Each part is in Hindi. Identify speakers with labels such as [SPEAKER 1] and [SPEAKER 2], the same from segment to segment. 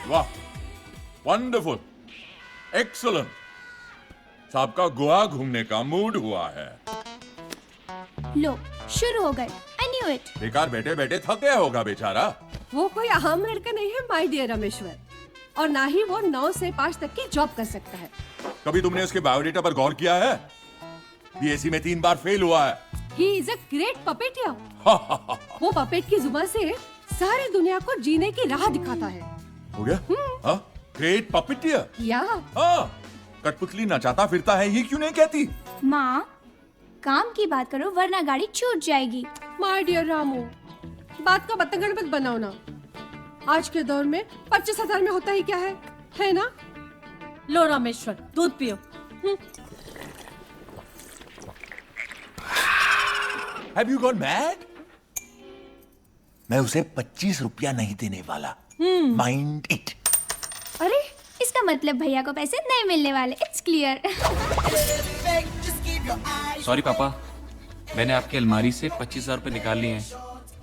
[SPEAKER 1] वाह, वंडरफुल, एक्सलेंट। साहब का गोवा घूमने का मूड हुआ है।
[SPEAKER 2] लो शुरू हो गए। I knew it.
[SPEAKER 1] बेकार बैठे बैठे थक गया होगा बेचारा।
[SPEAKER 3] वो कोई आम लड़का नहीं है माय डियर रमेश्वर, और ना ही वो 9 से 5 तक की जॉब कर सकता है।
[SPEAKER 1] कभी तुमने उसके बायोडेटा पर गौर किया है? बीएससी में 3 बार फेल हुआ है।
[SPEAKER 3] He is a great puppeteer. वो पपेट की जुबान से सारी दुनिया को जीने की राह दिखाता है।
[SPEAKER 1] हो गया? हाँ, ग्रेट पपेटियर।
[SPEAKER 3] या
[SPEAKER 1] हाँ, कठपुतली नचाता फिरता है, ये क्यों नहीं कहती?
[SPEAKER 2] माँ, काम की बात करो वरना गाड़ी छूट जाएगी।
[SPEAKER 3] माय डियर रामू, बात का बतंगड़ मत बनाओ ना। आज के दौर में 25,000 में होता ही क्या है ना?
[SPEAKER 4] लो रामेश्वर, दूध पियो।
[SPEAKER 1] Have you gone mad? मैं उसे 25 रुपया नहीं देने वाला। Mind it.
[SPEAKER 2] अरे इसका मतलब भैया को पैसे नहीं मिलने वाले। It's clear.
[SPEAKER 5] सॉरी पापा, मैंने आपकी अलमारी से 25,000 रुपये निकाल लिए हैं।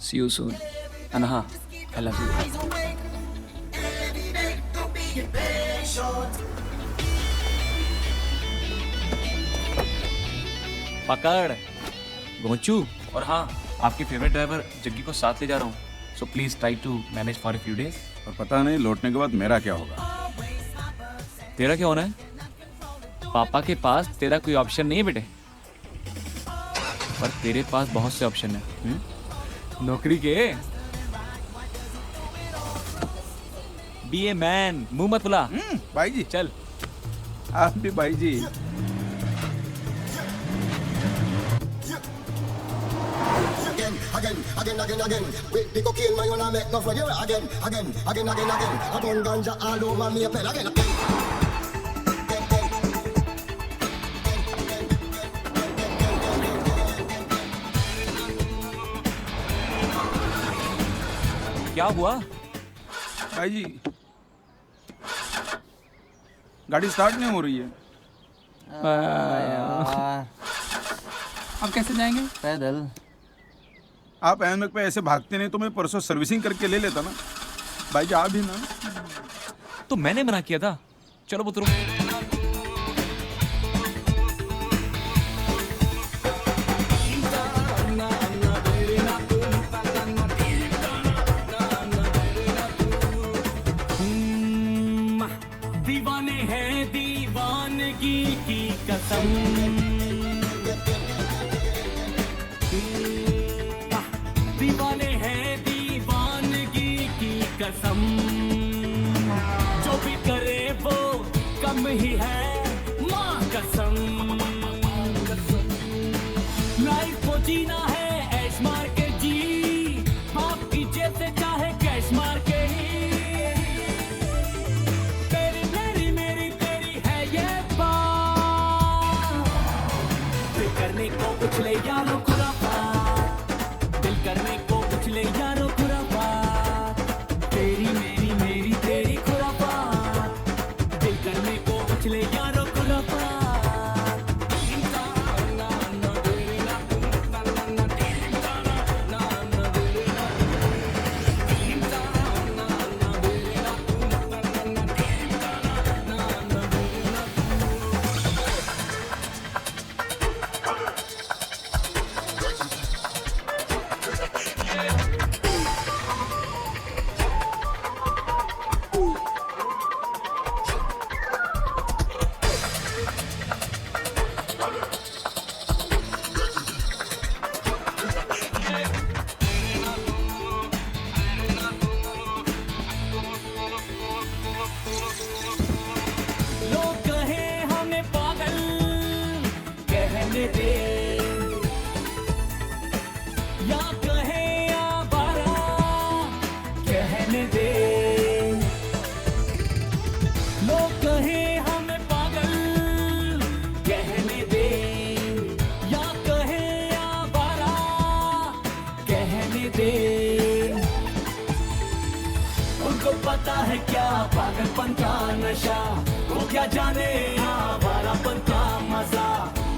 [SPEAKER 5] See you soon. अनहा, आई लव यू। पकड़ गोचू। और हाँ, आपके फेवरेट ड्राइवर जग्गी को साथ ले जा रहा हूँ, so please try to manage for a few days.
[SPEAKER 6] और पता नहीं लौटने के बाद मेरा क्या होगा।
[SPEAKER 5] तेरा क्या होना है? पापा के पास तेरा कोई ऑप्शन नहीं है बेटे, पर तेरे पास बहुत से ऑप्शन है। नौकरी के। बी ए मैन, मुंह मत फुला।
[SPEAKER 6] भाई जी
[SPEAKER 5] चल।
[SPEAKER 6] आप भी भाई जी।
[SPEAKER 7] Again. With the cocaine, man, you wanna make no friend. Again. I burn ganja all over me, again.
[SPEAKER 5] क्या हुआ?
[SPEAKER 6] भाई जी गाड़ी स्टार्ट नहीं हो रही है।
[SPEAKER 5] अब कैसे जाएंगे?
[SPEAKER 8] पैदल।
[SPEAKER 6] आप अहमद पे ऐसे भागते नहीं तो मैं परसों सर्विसिंग करके ले लेता ना। भाई जी आप भी ना।
[SPEAKER 5] तो मैंने मना किया था। चलो पुत्रों।
[SPEAKER 9] दीवाने हैं दीवानगी की कसम, दीवाने हैं दीवानगी की कसम, जो भी करे वो कम ही है माँ कसम। लाइफ को जीना है ऐश मार के जी, बाप की जेब से चाहे कैश मार के ही। तेरी मेरी मेरी तेरी है ये बात, दिल करने को कुछ ले यारो खुराफात, दिल करने को कुछ ले यारो खुराफात, तेरी मेरी मेरी तेरी खुराफात, दिल करने को कुछ ले यारो खुराफात। लोग कहे हमें पागल कहने दे, या कहे आवारा कहने दे। लोग कहे हमें पागल कहने दे, या कहे आवारा कहने दे। उनको पता है क्या पागलपन का नशा, वो क्या जाने आवारापन का मजा।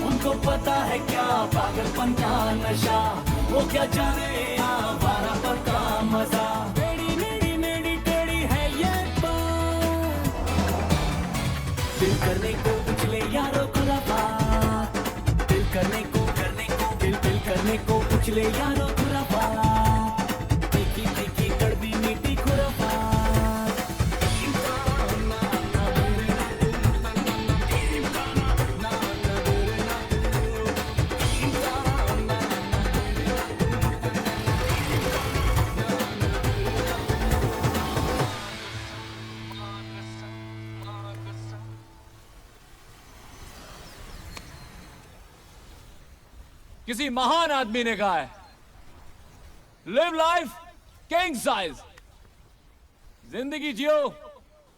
[SPEAKER 9] उनको पता है क्या पागलपन का नशा, वो क्या जाने आवारापन का मजा। टेढ़ी मेरी मेरी टेढ़ी है ये बात, करने को कुछ ले यारो खुराफात, दिल करने को दिल करने को कुछ ले यारो खुराफात, तीखी तीखी कड़वी मीठी खुराफात।
[SPEAKER 5] किसी महान आदमी ने कहा है, लिव लाइफ किंग साइज। जिंदगी जियो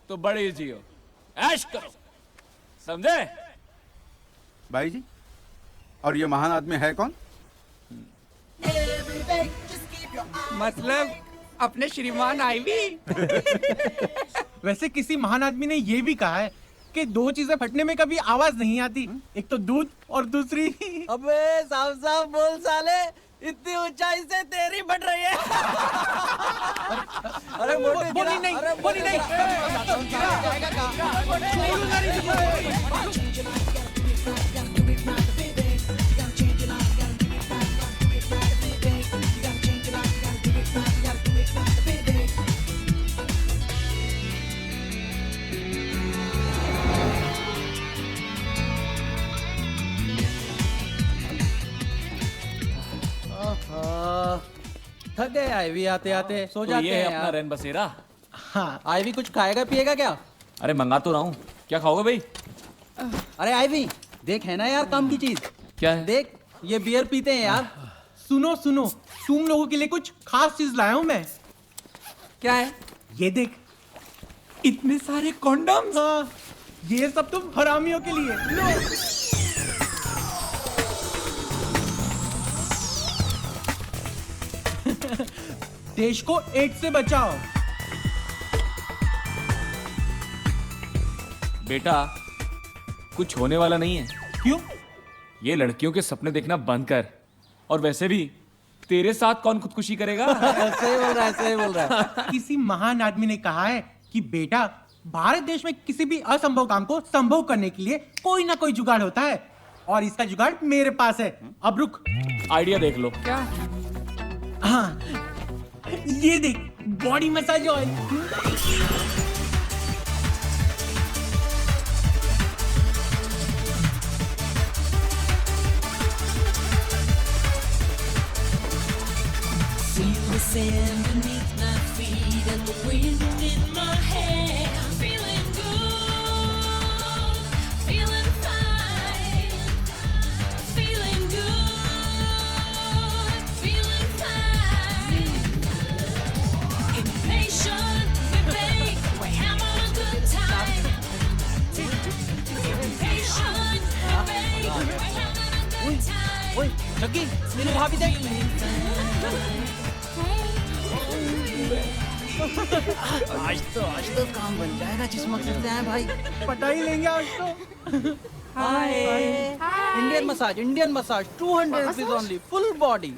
[SPEAKER 5] तो बड़ी जियो, ऐश करो, समझे?
[SPEAKER 6] भाई जी, और ये महान आदमी है कौन?
[SPEAKER 8] मतलब अपने श्रीमान आईवी। वैसे किसी महान आदमी ने ये भी कहा है कि दो चीजें फटने में कभी आवाज नहीं आती, एक तो दूध और दूसरी।
[SPEAKER 10] अबे साफ साफ बोल साले, इतनी ऊंचाई से तेरी फट रही है। अरे
[SPEAKER 8] बोली नहीं, बोली नहीं।
[SPEAKER 10] थक गए आईवी आते आते, सो
[SPEAKER 5] तो
[SPEAKER 10] जाते
[SPEAKER 5] ये है
[SPEAKER 10] हैं
[SPEAKER 5] अपना
[SPEAKER 10] यार।
[SPEAKER 5] रैन बसेरा।
[SPEAKER 10] हाँ, आईवी कुछ खाएगा पिएगा क्या?
[SPEAKER 5] अरे मंगा तो रहा हूँ, क्या खाओगे भाई?
[SPEAKER 10] अरे आईवी देख, है ना यार काम की चीज।
[SPEAKER 5] क्या है?
[SPEAKER 10] देख ये बियर पीते हैं यार।
[SPEAKER 8] सुनो सुनो, तुम लोगों के लिए कुछ खास चीज लाया हूं मैं।
[SPEAKER 10] क्या है?
[SPEAKER 8] ये देख, इतने सारे कॉन्डम्स। हाँ, ये सब तुम हरामियों के लिए। लो। देश को एड्स से बचाओ।
[SPEAKER 5] बेटा कुछ होने वाला नहीं है।
[SPEAKER 8] क्यों?
[SPEAKER 5] ये लड़कियों के सपने देखना बंद कर, और वैसे भी तेरे साथ कौन खुदकुशी करेगा?
[SPEAKER 10] सही बोल रहा है, सही बोल रहा है।
[SPEAKER 8] किसी महान आदमी ने कहा है कि बेटा, भारत देश में किसी भी असंभव काम को संभव करने के लिए कोई ना कोई जुगाड़ होता है, और इसका जुगाड़ मेरे पास है। अब रुक,
[SPEAKER 5] आइडिया देख लो।
[SPEAKER 10] क्या?
[SPEAKER 8] हाँ, ये देख, body massage oil.
[SPEAKER 9] Feel the sand beneath my feet and the wind in my hair. Feeling good, feeling fine. Feeling good, feeling fine. Impatient, baby, we're having a good time. Impatient, baby, we're having a good time.
[SPEAKER 10] ओए जग्गी, मेरी भाभी देख। आज तो काम बन जाएगा जिस मकसद से आए भाई।
[SPEAKER 8] पता ही लेंगे आज तो।
[SPEAKER 10] हाय, Indian massage 200 rupees only, full body.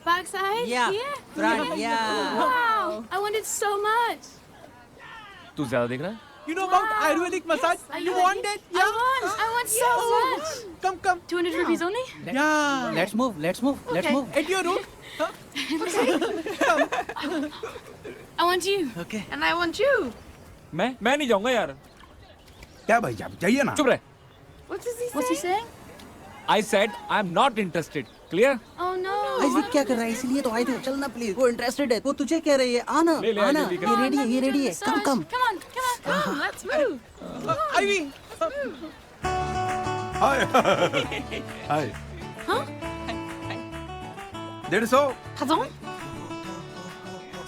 [SPEAKER 2] Backside?
[SPEAKER 10] Yeah.
[SPEAKER 2] Here?
[SPEAKER 10] Right, yeah.
[SPEAKER 2] Wow, I wanted so much.
[SPEAKER 5] तू ज्यादा देख रहा है?
[SPEAKER 8] You know about Ayurvedic massage? You want it? Yeah.
[SPEAKER 2] I want so much.
[SPEAKER 8] Come.
[SPEAKER 2] 200 rupees only?
[SPEAKER 8] Yeah.
[SPEAKER 10] Let's move.
[SPEAKER 2] Okay.
[SPEAKER 8] At your room. Huh?
[SPEAKER 2] I want you.
[SPEAKER 10] Okay.
[SPEAKER 2] And I want you.
[SPEAKER 5] मैं नहीं जाऊंगा यार।
[SPEAKER 6] क्या भाई, आप जाइए ना।
[SPEAKER 5] चुप रहे।
[SPEAKER 2] What's he saying?
[SPEAKER 5] I said I'm not interested. Clear?
[SPEAKER 2] Oh no.
[SPEAKER 10] IV क्या कर रहा है, इसलिए तो आए थे। चलना प्लीज, वो इंटरेस्टेड है। वो तुझे कह रही है, आना
[SPEAKER 5] ले,
[SPEAKER 10] आना।
[SPEAKER 5] जल्दी कर।
[SPEAKER 10] ये रेडी है, कम।
[SPEAKER 2] Come on, let's move.
[SPEAKER 8] Ivy.
[SPEAKER 6] Hi hi.
[SPEAKER 2] Huh?
[SPEAKER 6] 150,
[SPEAKER 2] Pardon?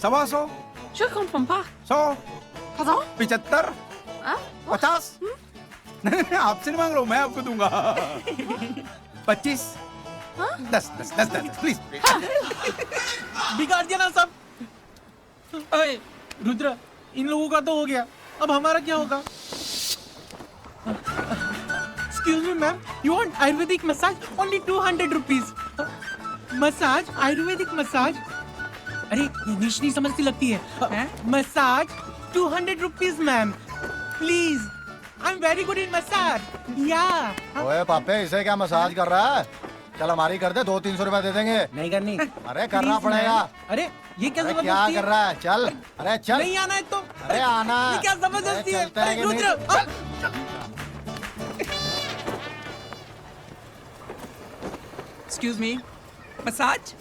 [SPEAKER 6] 125,
[SPEAKER 2] Je comprends pas.
[SPEAKER 6] 100,
[SPEAKER 2] Pardon?
[SPEAKER 6] 75,
[SPEAKER 2] Hein?
[SPEAKER 6] 50। नहीं, आपसे नहीं मांग रहा हूँ, मैं आपको दूंगा। 25, 10 प्लीज।
[SPEAKER 8] बिगाड़ दिया ना सब। अरे रुद्र, इन लोगों का तो हो गया, अब हमारा क्या होगा? Excuse me, ma'am. You want Ayurvedic massage? Only 200 rupees. Massage, Ayurvedic massage. अरे इंग्लिश नहीं समझती लगती है। Massage 200 rupees ma'am, please. I am very good in massage या
[SPEAKER 7] ओए पापे इसे क्या मसाज कर रहा है? चल हमारी कर दे, 200-300 रुपए दे देंगे।
[SPEAKER 8] नहीं करनी।
[SPEAKER 7] अरे करना
[SPEAKER 8] Please,
[SPEAKER 7] पड़ेगा।
[SPEAKER 8] man। अरे ये क्या
[SPEAKER 7] अरे
[SPEAKER 8] जबरदस्ती
[SPEAKER 7] क्या
[SPEAKER 8] है?
[SPEAKER 7] कर रहा है? चल, अरे चल।
[SPEAKER 8] नहीं आना है तो
[SPEAKER 7] अरे आना।
[SPEAKER 8] ये क्या जबरदस्ती है?
[SPEAKER 7] चलते हैं कि
[SPEAKER 8] रुद्र,
[SPEAKER 7] नहीं?
[SPEAKER 10] Excuse me, massage.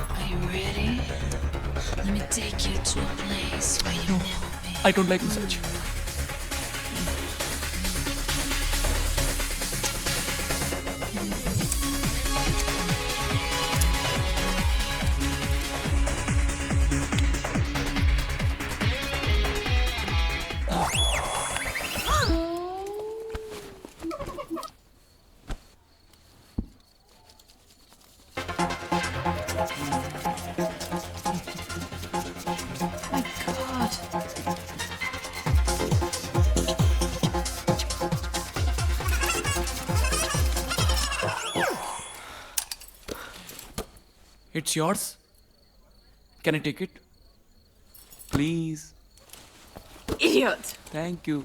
[SPEAKER 11] Are you ready? Let me take you to a place where you know me.
[SPEAKER 5] I don't like massage.
[SPEAKER 11] My God.
[SPEAKER 5] It's yours. Can I take it? Please.
[SPEAKER 11] Idiot.
[SPEAKER 5] Thank you.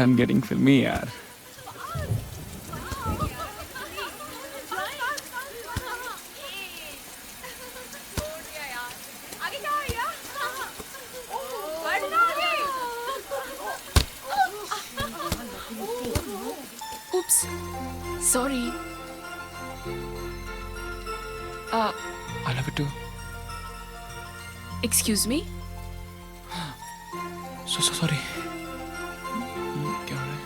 [SPEAKER 5] I'm getting filmy, यार.
[SPEAKER 11] Oops. Sorry.
[SPEAKER 5] I love it too.
[SPEAKER 11] Excuse me?
[SPEAKER 5] So sorry. क्या हो रहा है?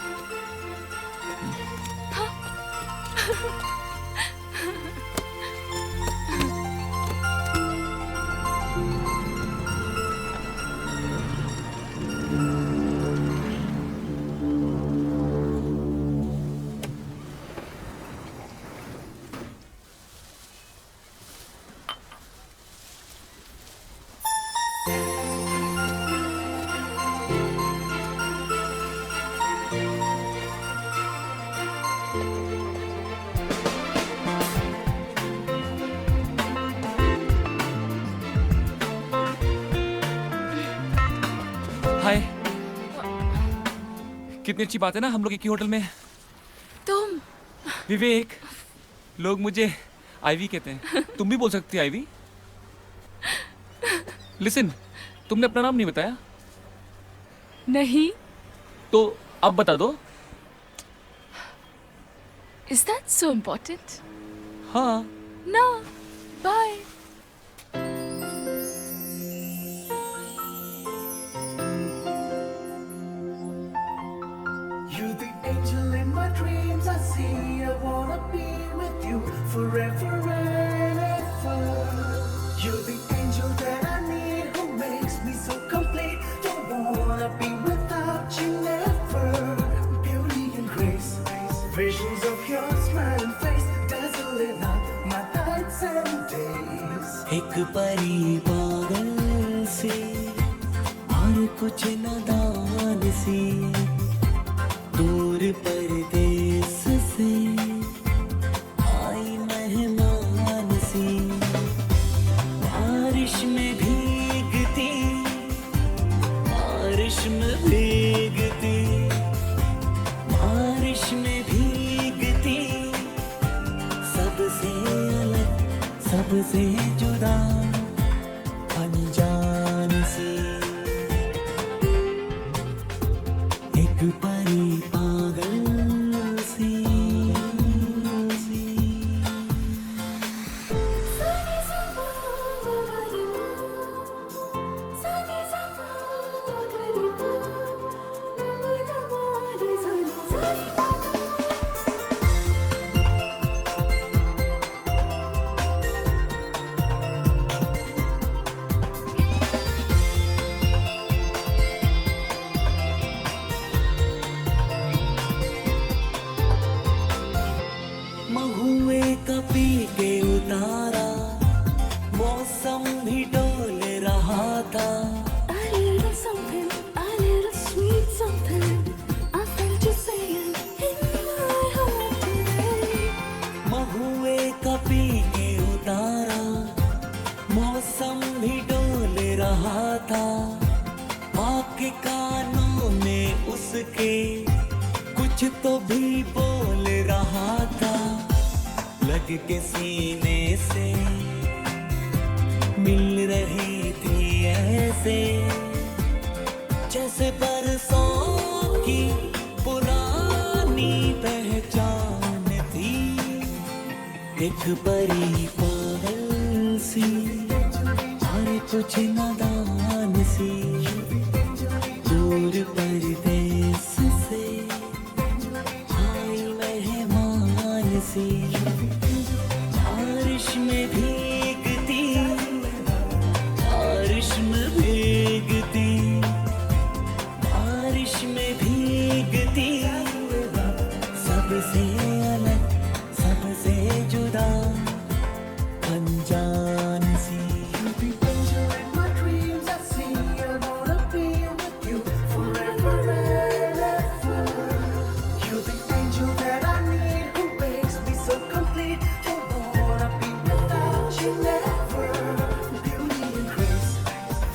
[SPEAKER 5] हाय। कितनी अच्छी बात है ना, हम लोग एक ही होटल में हैं।
[SPEAKER 11] तुम
[SPEAKER 5] विवेक, लोग मुझे आईवी कहते हैं, तुम भी बोल सकती है आईवी। लिसन, तुमने अपना नाम नहीं बताया।
[SPEAKER 11] नहीं।
[SPEAKER 5] तो अब बता दो।
[SPEAKER 11] Is that so important?
[SPEAKER 5] हाँ।
[SPEAKER 11] No. Bye.
[SPEAKER 9] You the angel in my dreams I see. I wanna be with you forever and ever. You're the angel that I need who makes me so complete. Don't wanna be without you never. Beauty and grace, visions of your smiling face, dazzling up my nights and days. एक परी पागल सी और कुछ नादान सी, दूर परदेस से आई मेहमान सी, बारिश में भीगती, बारिश में भीगती, बारिश में भीगती, सबसे अलग, सबसे जुदा, अनजान सी, एक परी पागल सी। महुए का पी के उतारा, मौसम भी डोल रहा था। A little something, a little sweet something, I felt you saying in my heart today. महुए का पी के उतारा, मौसम भी डोल रहा था। आके कानों में उसके कुछ तो भी बोल रहा था। लग के सीने से मिल रही थी ऐसे, जैसे बरसों की पुरानी पहचान थी। एक परी पागल सी और कुछ नादान सी, दूर परदेस से आई मेहमान सी, बारिश में भीगती, बारिश में भीगती, बारिश में भीगती, सबसे अलग, सबसे जुदा, अनजान सी।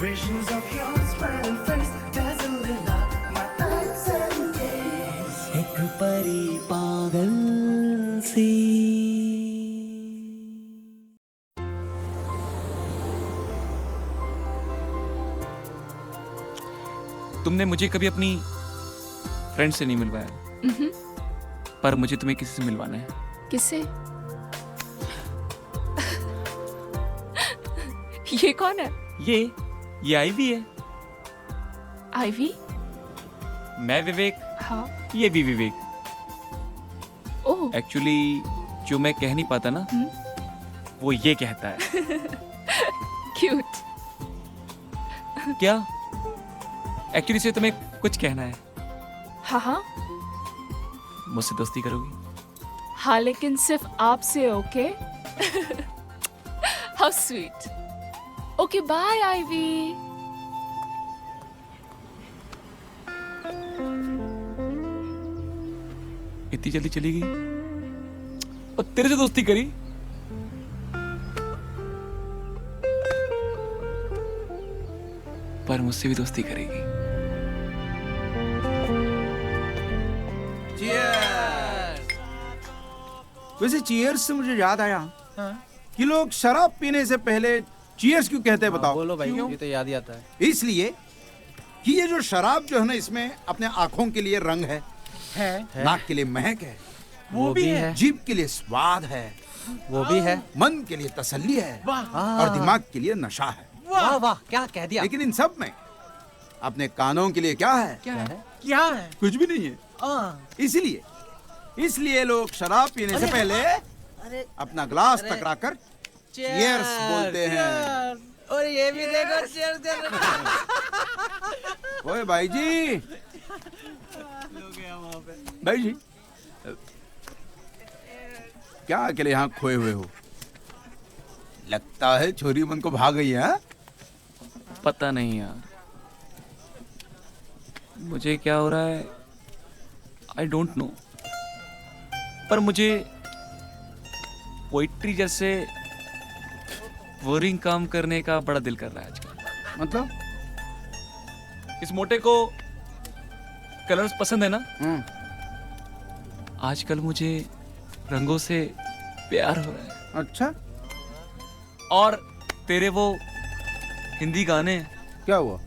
[SPEAKER 9] Visions of your smiling face, dazzling up my nights and days. एक परी पागल सी।
[SPEAKER 5] तुमने मुझे कभी अपनी फ्रेंड से नहीं मिलवाया, पर मुझे तुम्हें किसी से मिलवाना है।
[SPEAKER 11] किससे? ये कौन है?
[SPEAKER 5] ये आईवी है।
[SPEAKER 11] आईवी?
[SPEAKER 5] मैं विवेक।
[SPEAKER 11] हाँ।
[SPEAKER 5] ये भी विवेक।
[SPEAKER 11] ओह।
[SPEAKER 5] एक्चुअली जो मैं कह नहीं पाता ना, वो ये कहता है।
[SPEAKER 11] क्यूट।
[SPEAKER 5] क्या? एक्चुअली से तुम्हें कुछ कहना है।
[SPEAKER 11] हाँ हाँ।
[SPEAKER 5] मुझसे दोस्ती करोगी?
[SPEAKER 11] हाँ, लेकिन सिर्फ आपसे। Okay? How sweet. Okay, bye ivy.
[SPEAKER 5] इतनी जल्दी चली गई और तेरे से दोस्ती करी? पर मुझसे भी दोस्ती करेगी।
[SPEAKER 6] वैसे चीयर्स से मुझे याद आया कि लोग शराब पीने से पहले चीयर्स क्यों कहते हैं बताओ?
[SPEAKER 10] बोलो भाई, ये तो याद ही आता है।
[SPEAKER 6] इसलिए कि ये जो शराब जो है ना, इसमें अपने आंखों के लिए रंग है, नाक के लिए महक है,
[SPEAKER 10] वो भी है,
[SPEAKER 6] जीभ के लिए स्वाद है,
[SPEAKER 10] वो भी है,
[SPEAKER 6] मन के लिए तसल्ली है, और दिमाग के लिए नशा है।
[SPEAKER 10] वाह वाह, क्या कह दिया।
[SPEAKER 6] लेकिन इन सब में अपने कानों के लिए क्या है?
[SPEAKER 8] क्या है?
[SPEAKER 6] कुछ भी नहीं है। इसलिए लोग शराब पीने से पहले अपना ग्लास टकराकर चीयर्स बोलते हैं।
[SPEAKER 10] और ये भी देखो, चीयर्स।
[SPEAKER 6] ओए भाई जी, भाई जी, क्या अकेले यहाँ खोए हुए हो? लगता है छोरी मन को भाग गई है। हाँ?
[SPEAKER 5] पता नहीं यार, मुझे क्या हो रहा है आई डोंट नो, पर मुझे पोइट्री जैसे बोरिंग काम करने का बड़ा दिल कर रहा है आजकल।
[SPEAKER 6] मतलब
[SPEAKER 5] इस मोटे को कलर्स पसंद है ना? आजकल मुझे रंगों से प्यार हो रहा है।
[SPEAKER 6] अच्छा,
[SPEAKER 5] और तेरे वो हिंदी गाने
[SPEAKER 6] क्या हुआ?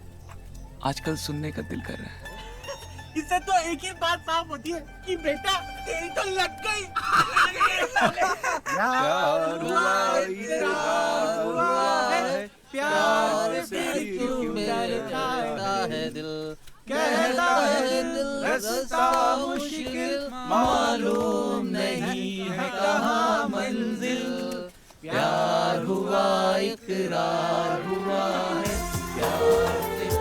[SPEAKER 5] आजकल सुनने का दिल कर रहा है।
[SPEAKER 8] इससे तो एक ही बात साफ होती है कि बेटा तेरी तो लग गई।
[SPEAKER 6] प्यार हुआ है, प्यार से क्यों
[SPEAKER 10] कहता है दिल,
[SPEAKER 6] कहता है दिल, रास्ता मुश्किल, मालूम नहीं है कहाँ मंजिल। प्यार हुआ, इकरार हुआ है, प्यार से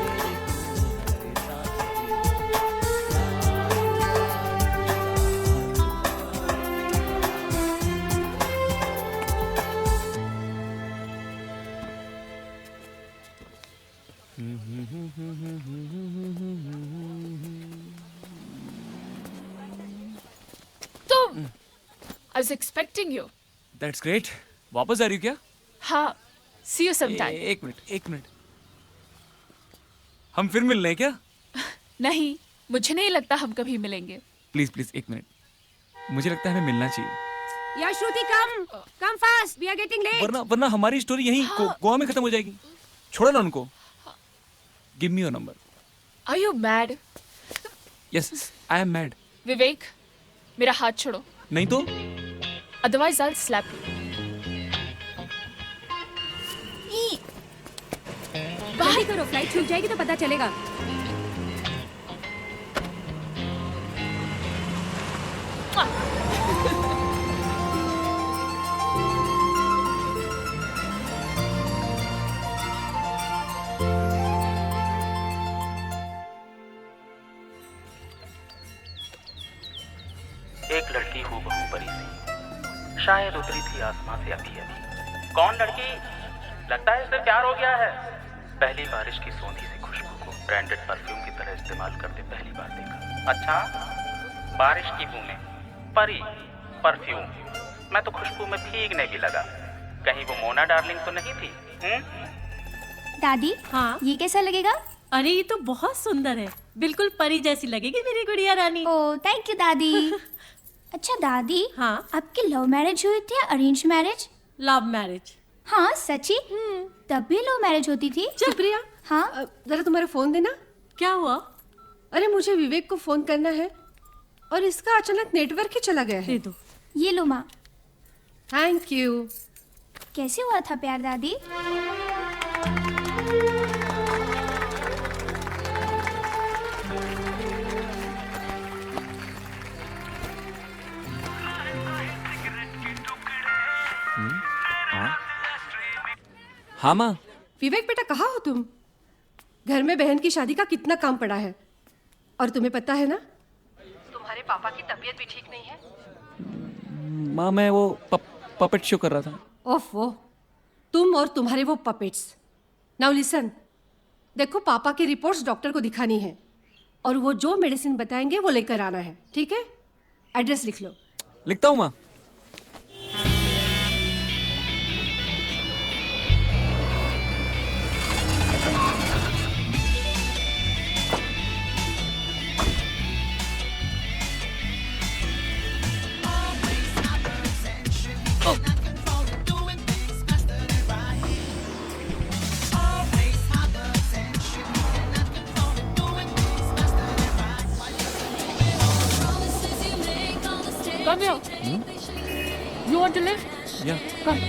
[SPEAKER 11] तुम, I was expecting you.
[SPEAKER 5] That's great. वापस आ रही हो क्या?
[SPEAKER 11] हाँ, see you sometime.
[SPEAKER 5] एक मिनट। हम फिर मिल रहे हैं क्या?
[SPEAKER 11] नहीं, मुझे नहीं लगता हम कभी मिलेंगे।
[SPEAKER 5] प्लीज एक मिनट, मुझे लगता है हमें मिलना चाहिए।
[SPEAKER 3] या Shruti, come fast, we are getting late.
[SPEAKER 5] वरना हमारी स्टोरी यहीं गोवा में खत्म हो जाएगी। छोड़ो ना उनको। Give me your number.
[SPEAKER 11] Are you mad?
[SPEAKER 5] Yes, I am mad.
[SPEAKER 11] विवेक, मेरा हाथ छोड़ो।
[SPEAKER 5] नहीं तो?
[SPEAKER 11] Otherwise I'll slap you.
[SPEAKER 3] जल्दी करो, फ्लाइट छूट जाएगी तो पता चलेगा।
[SPEAKER 12] एक लड़की हूबहू परी सी, शायद उतरी थी आसमां से अभी अभी। कौन लड़की? लगता है इससे प्यार हो गया है। पहली बारिश की सोंधी सी खुशबू को ब्रांडेड परफ्यूम की तरह इस्तेमाल करते पहली बार देखा। अच्छा, बारिश की बूंदें, परी, परफ्यूम, मैं तो खुशबू में भीगने भी लगा। कहीं वो मोना डार्लिंग तो नहीं थी?
[SPEAKER 2] दादी,
[SPEAKER 4] हाँ?
[SPEAKER 2] ये कैसा लगेगा?
[SPEAKER 4] अरे ये तो बहुत सुंदर है, बिल्कुल परी जैसी लगेगी मेरी गुड़िया रानी।
[SPEAKER 2] ओह, थैंक यू दादी। अच्छा दादी,
[SPEAKER 4] हाँ?
[SPEAKER 2] आपकी लव मैरिज हुई थी या अरेंज मैरिज?
[SPEAKER 4] Love marriage.
[SPEAKER 2] हाँ सच्ची? तब भी लव मैरिज होती थी?
[SPEAKER 3] सुप्रिया,
[SPEAKER 2] हाँ?
[SPEAKER 3] जरा तुम्हारा फोन देना।
[SPEAKER 4] क्या हुआ?
[SPEAKER 3] अरे मुझे विवेक को फोन करना है और इसका अचानक नेटवर्क ही चला गया है।
[SPEAKER 4] दे दो।
[SPEAKER 2] ये लो माँ।
[SPEAKER 3] Thank you.
[SPEAKER 2] कैसे हुआ था प्यार दादी?
[SPEAKER 5] हाँ माँ।
[SPEAKER 3] विवेक बेटा, कहाँ हो तुम? घर में बहन की शादी का कितना काम पड़ा है, और तुम्हें पता है ना, तुम्हारे पापा की तबीयत भी ठीक नहीं है।
[SPEAKER 5] माँ मैं वो पपेट शो कर रहा था।
[SPEAKER 3] ओफो, तुम और तुम्हारे वो पपेट्स। नाउ लिसन, देखो पापा की रिपोर्ट्स डॉक्टर को दिखानी है और वो जो मेडिसिन बताएंगे वो लेकर आना है, ठीक है? एड्रेस लिख लो।
[SPEAKER 5] लिखता हूँ माँ।
[SPEAKER 13] Come here. You want to live?
[SPEAKER 5] Yeah.
[SPEAKER 13] Come.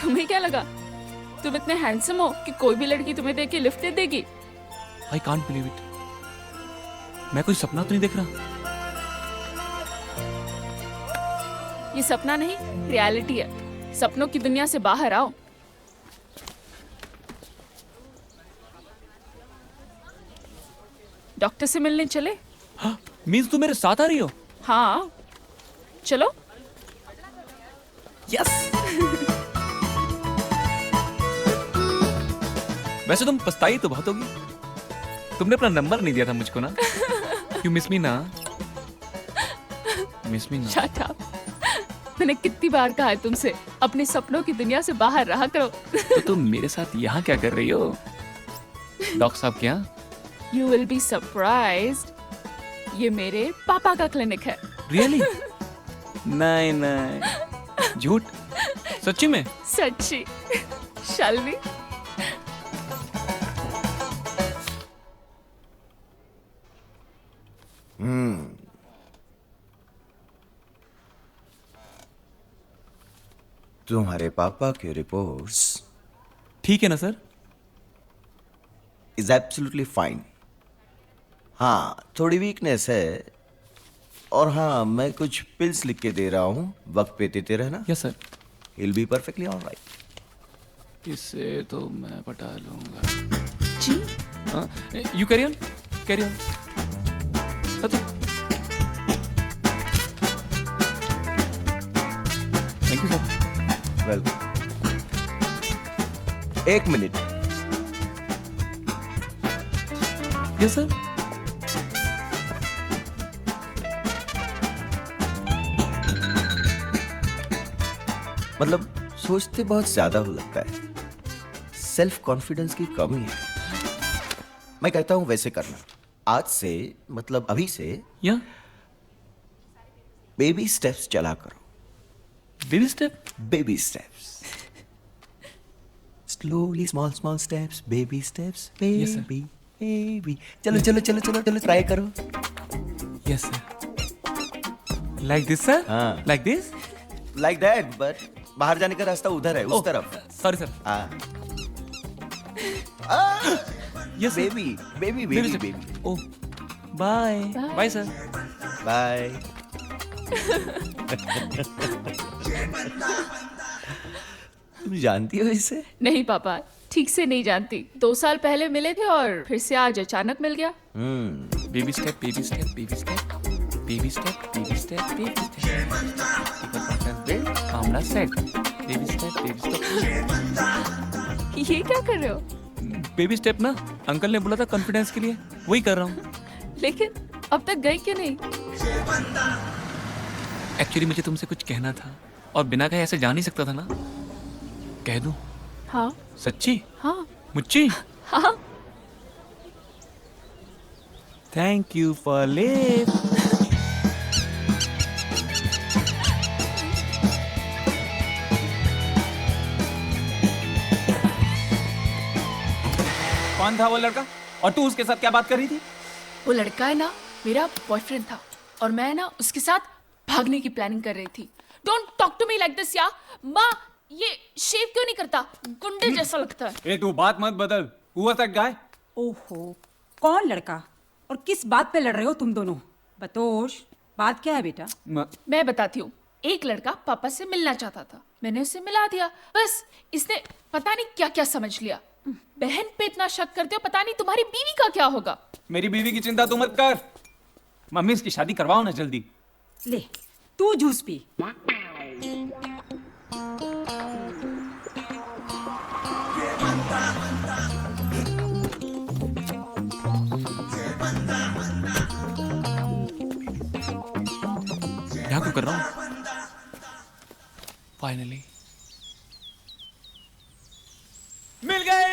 [SPEAKER 13] तुम्हें क्या लगा तुम इतने हैंडसम हो कि कोई भी लड़की तुम्हें देख के लिफ्ट दे देगी?
[SPEAKER 5] I can't believe it. मैं कोई सपना तो नहीं देख रहा?
[SPEAKER 13] ये सपना नहीं, रियलिटी है। सपनों की दुनिया से बाहर आओ। डॉक्टर से मिलने चले?
[SPEAKER 5] हाँ, मीन्स तुम मेरे साथ आ रही हो?
[SPEAKER 13] हाँ, चलो।
[SPEAKER 5] यस। वैसे तुम पछताई तो बहुत होगी। तुमने अपना नंबर नहीं दिया था मुझको ना? You miss me ना? Miss me ना?
[SPEAKER 13] Shut up. मैंने कितनी बार कहा है तुमसे अपने सपनों की दुनिया से बाहर रहा करो।
[SPEAKER 5] तो तुम मेरे साथ यहाँ क्या कर रही हो? डॉक्टर साहब क्या?
[SPEAKER 13] You will be surprised. ये मेरे पापा का क्लिनिक है।
[SPEAKER 5] Really? नहीं नहीं, झूठ? सच्ची में?
[SPEAKER 13] सच्ची। Shall we?
[SPEAKER 14] तुम्हारे पापा के रिपोर्ट्स
[SPEAKER 5] ठीक है ना सर?
[SPEAKER 14] Is absolutely fine. हाँ, थोड़ी वीकनेस है, और हाँ, मैं कुछ पिल्स लिख के दे रहा हूँ, वक्त पे देते रहना।
[SPEAKER 5] Yes sir.
[SPEAKER 14] He'll be perfectly all right.
[SPEAKER 5] इससे तो मैं पटा लूंगा।
[SPEAKER 13] जी?
[SPEAKER 5] हाँ, you carry on, carry on. Thank you sir.
[SPEAKER 14] Welcome. एक मिनट।
[SPEAKER 5] Yes sir.
[SPEAKER 14] मतलब सोचते बहुत ज्यादा हो लगता है, सेल्फ कॉन्फिडेंस की कमी है। मैं कहता हूं वैसे करना, आज से मतलब अभी से
[SPEAKER 5] या
[SPEAKER 14] बेबी स्टेप्स चला करो।
[SPEAKER 5] Baby step?
[SPEAKER 14] Baby steps, slowly, small small steps, baby steps, baby baby. चलो चलो चलो चलो चलो ट्राई करो।
[SPEAKER 5] Yes sir. Like this sir?
[SPEAKER 14] हाँ।
[SPEAKER 5] Like this?
[SPEAKER 14] Like that, but बाहर जाने का रास्ता उधर है, उस तरफ।
[SPEAKER 5] Sorry sir.
[SPEAKER 14] Yes baby baby baby baby.
[SPEAKER 5] Oh, bye bye sir.
[SPEAKER 14] Bye. तुम जानती हो इसे?
[SPEAKER 13] नहीं पापा, ठीक से नहीं जानती। 2 साल पहले मिले थे और फिर से आज अचानक मिल गया।
[SPEAKER 5] Baby step, baby step, baby step, baby step, baby step, baby step. Amla set. Baby step, baby step.
[SPEAKER 13] ये क्या कर रहे हो?
[SPEAKER 5] बेबी स्टेप ना, अंकल ने बोला था कॉन्फिडेंस के लिए, वही कर रहा हूँ।
[SPEAKER 13] लेकिन अब तक गई क्यों नहीं?
[SPEAKER 5] एक्चुअली मुझे तुमसे कुछ कहना था, और बिना कहे ऐसे जा नहीं सकता था ना। कह दूं?
[SPEAKER 13] हाँ।
[SPEAKER 5] सच्ची?
[SPEAKER 13] हाँ।
[SPEAKER 5] मुच्ची?
[SPEAKER 13] हाँ।
[SPEAKER 5] Thank you for live.
[SPEAKER 6] कौन था वो लड़का? और तू उसके साथ क्या बात कर रही थी?
[SPEAKER 13] वो लड़का है ना, मेरा बॉयफ्रेंड था, और मैं ना उसके साथ भागने की प्लानिंग कर रही थी। Don't talk to me like this या माँ, ये शेव क्यों नहीं करता? गुंडे जैसा लगता है।
[SPEAKER 6] ए तू बात मत बदल। Who was that guy?
[SPEAKER 15] ओहो, कौन लड़का और किस बात पे लड़ रहे हो तुम दोनों? बतोश, बात क्या है बेटा?
[SPEAKER 13] मैं बताती हूँ। एक लड़का पापा से मिलना चाहता था, मैंने उसे मिला दिया। बस इसने पता नहीं क्या क्या समझ लिया। बहन पे इतना शक करते हो, पता नहीं तुम्हारी बीवी का क्या होगा।
[SPEAKER 6] मेरी बीवी की चिंता तू मत कर। मम्मी इसकी शादी करवाओ ना जल्दी।
[SPEAKER 15] ले, तू जूस पी।
[SPEAKER 5] फाइनली मिल गई।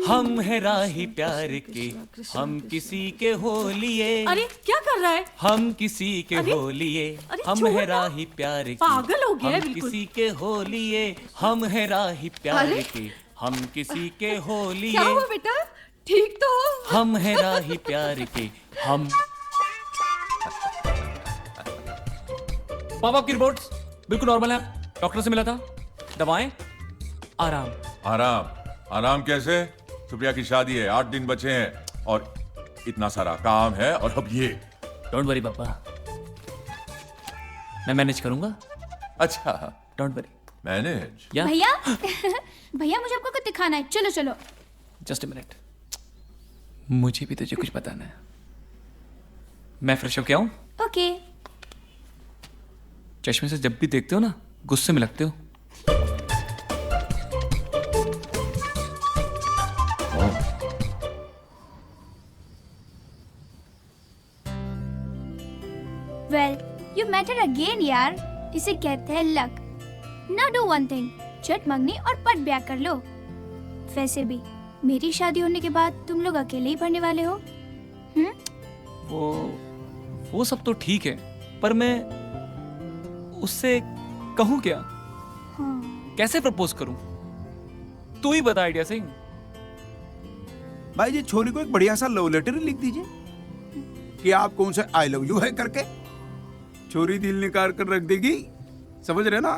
[SPEAKER 5] हम है राही प्यार के, हम किसी के हो लिए।
[SPEAKER 4] अरे क्या कर रहा है?
[SPEAKER 5] हम किसी के
[SPEAKER 4] अरे,
[SPEAKER 5] हो लिए।
[SPEAKER 4] अरे
[SPEAKER 5] हम
[SPEAKER 4] छोड़
[SPEAKER 5] है
[SPEAKER 4] ना।
[SPEAKER 5] राही प्यार के,
[SPEAKER 4] पागल हो गया है
[SPEAKER 5] हम
[SPEAKER 4] बिल्कुल।
[SPEAKER 5] किसी के हो लिए। हम है राही प्यार
[SPEAKER 3] अरे?
[SPEAKER 5] के, हम किसी के हो लिए।
[SPEAKER 3] क्या हुआ बेटा? ठीक तो हो?
[SPEAKER 5] हम है राही प्यार के, हम। पापा की रिपोर्ट्स बिल्कुल नॉर्मल है। डॉक्टर से मिला था, दवाएं, आराम।
[SPEAKER 1] आराम आराम कैसे? सुप्रिया की शादी है, 8 दिन बचे हैं और इतना सारा काम है, और अब ये।
[SPEAKER 5] डोंट वरी पापा, मैं मैनेज करूंगा।
[SPEAKER 1] अच्छा,
[SPEAKER 5] डोंट वरी।
[SPEAKER 1] मैनेज?
[SPEAKER 5] या
[SPEAKER 2] भैया भैया मुझे आपको कुछ दिखाना है, चलो चलो।
[SPEAKER 5] जस्ट अ मिनट, मुझे भी तुझे कुछ बताना है। मैं फ्रेश होके आऊं?
[SPEAKER 2] ओके।
[SPEAKER 5] चश्मे से जब भी देखते हो ना, गुस्से में लगते हो।
[SPEAKER 2] वेल यू मैटर अगेन यार, इसे कहते हैं luck. Now do one thing, चट मंगनी और पट ब्याह कर लो। वैसे भी मेरी शादी होने के बाद तुम लोग अकेले ही पढ़ने वाले हो।
[SPEAKER 5] वो सब तो ठीक है, पर मैं उससे कहूं क्या? कैसे प्रपोज करूं? तू ही बता आइडिया सिंह।
[SPEAKER 6] भाई जी, छोरी को एक बढ़िया सा लव लेटर लिख दीजिए कि आपको उनसे आई लव यू है करके। छोरी दिल निकाल कर रख देगी, समझ रहे ना?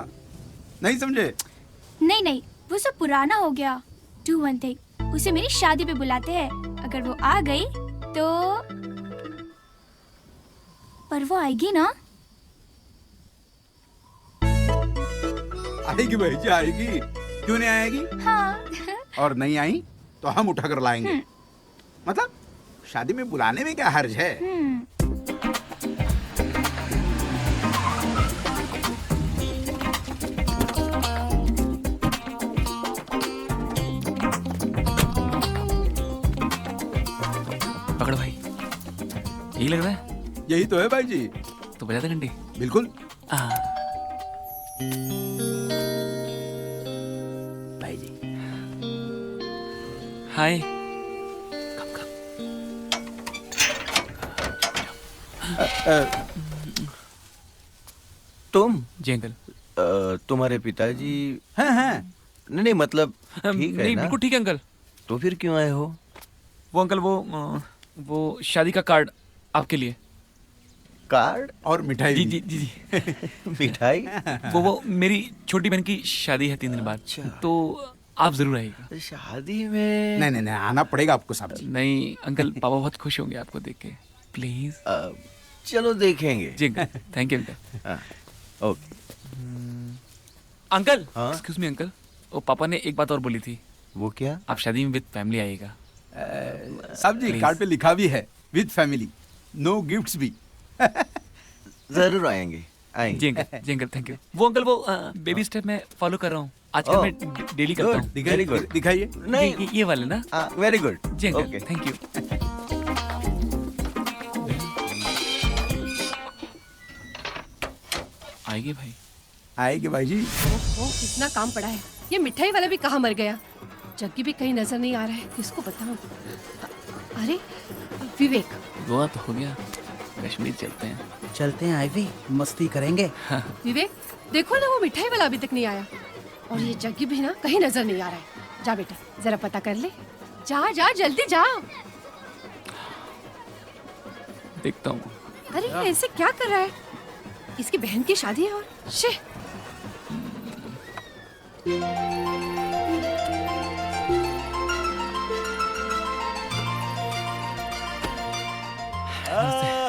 [SPEAKER 6] नहीं समझे?
[SPEAKER 2] नहीं नहीं, वो सब पुराना हो गया। डू वन थिंग, उसे मेरी शादी पे बुलाते हैं। अगर वो आ गई तो, पर वो आएगी ना?
[SPEAKER 6] आएगी भाई जी, आएगी। क्यों नहीं आएगी?
[SPEAKER 2] हाँ।
[SPEAKER 6] और नहीं आई तो हम उठा कर लाएंगे। मतलब शादी में बुलाने में क्या हर्ज है?
[SPEAKER 5] पकड़ो भाई, यही लग रहा है।
[SPEAKER 6] यही तो है भाई जी।
[SPEAKER 5] तो बजा दे घंटी।
[SPEAKER 6] बिल्कुल।
[SPEAKER 5] भाई जी, हाय।
[SPEAKER 14] तुम?
[SPEAKER 5] जी अंकल।
[SPEAKER 14] तुम्हारे पिताजी?
[SPEAKER 6] हैं।
[SPEAKER 14] नहीं मतलब ठीक है
[SPEAKER 5] नहीं,
[SPEAKER 14] ना?
[SPEAKER 5] बिल्कुल ठीक है अंकल।
[SPEAKER 14] तो फिर क्यों आए हो?
[SPEAKER 5] वो अंकल, वो शादी का कार्ड आपके लिए।
[SPEAKER 6] कार्ड और मिठाई?
[SPEAKER 5] जी जी जी जी।
[SPEAKER 14] मिठाई?
[SPEAKER 5] वो मेरी छोटी बहन की शादी है 3 दिन बाद, तो आप जरूर आइएगा।
[SPEAKER 14] शादी में?
[SPEAKER 6] नहीं, आना पड़ेगा आपको साहब जी।
[SPEAKER 5] नहीं अंकल, पापा बहुत खुश होंगे आपको देख के। प्लीज।
[SPEAKER 14] चलो देखेंगे।
[SPEAKER 5] जी uncle, thank you uncle.
[SPEAKER 14] Okay.
[SPEAKER 5] Uncle, excuse me uncle, वो पापा ने एक बात और बोली थी।
[SPEAKER 14] वो क्या?
[SPEAKER 5] आप शादी में विद फैमिली आइएगा।
[SPEAKER 6] साहब जी, कार्ड पे लिखा भी है विद फैमिली, नो गिफ्ट्स भी।
[SPEAKER 14] जरूर आएंगे।
[SPEAKER 5] जी अंकल थैंक यू। वो अंकल, वो बेबी स्टेप में फॉलो कर रहा हूँ आजकल। मैं डेली करता हूँ।
[SPEAKER 6] Very good. दिखाइए।
[SPEAKER 5] नहीं, ये वाले ना।
[SPEAKER 14] Very good.
[SPEAKER 5] जी अंकल, थैंक यू। आएगी भाई।
[SPEAKER 6] आएगी भाई जी।
[SPEAKER 3] ओह, कितना काम पड़ा है। ये मिठाई वाला भी कहाँ मर गया? जग्गी भी कहीं नजर नहीं आ रहा है, किसको बताऊं? अरे विवेक।
[SPEAKER 5] गोवा तो हो गया, कश्मीर चलते हैं।
[SPEAKER 10] चलते हैं आईवी, मस्ती करेंगे।
[SPEAKER 3] विवेक देखो ना, वो मिठाई वाला अभी तक नहीं आया, और ये जग्गी भी ना कहीं नजर नहीं आ रहा है। जा बेटा, जरा पता कर ले। जा जा, जल्दी जा।
[SPEAKER 5] देखता हूँ।
[SPEAKER 3] अरे ऐसे क्या कर रहा है? इसकी बहन की शादी है और शे।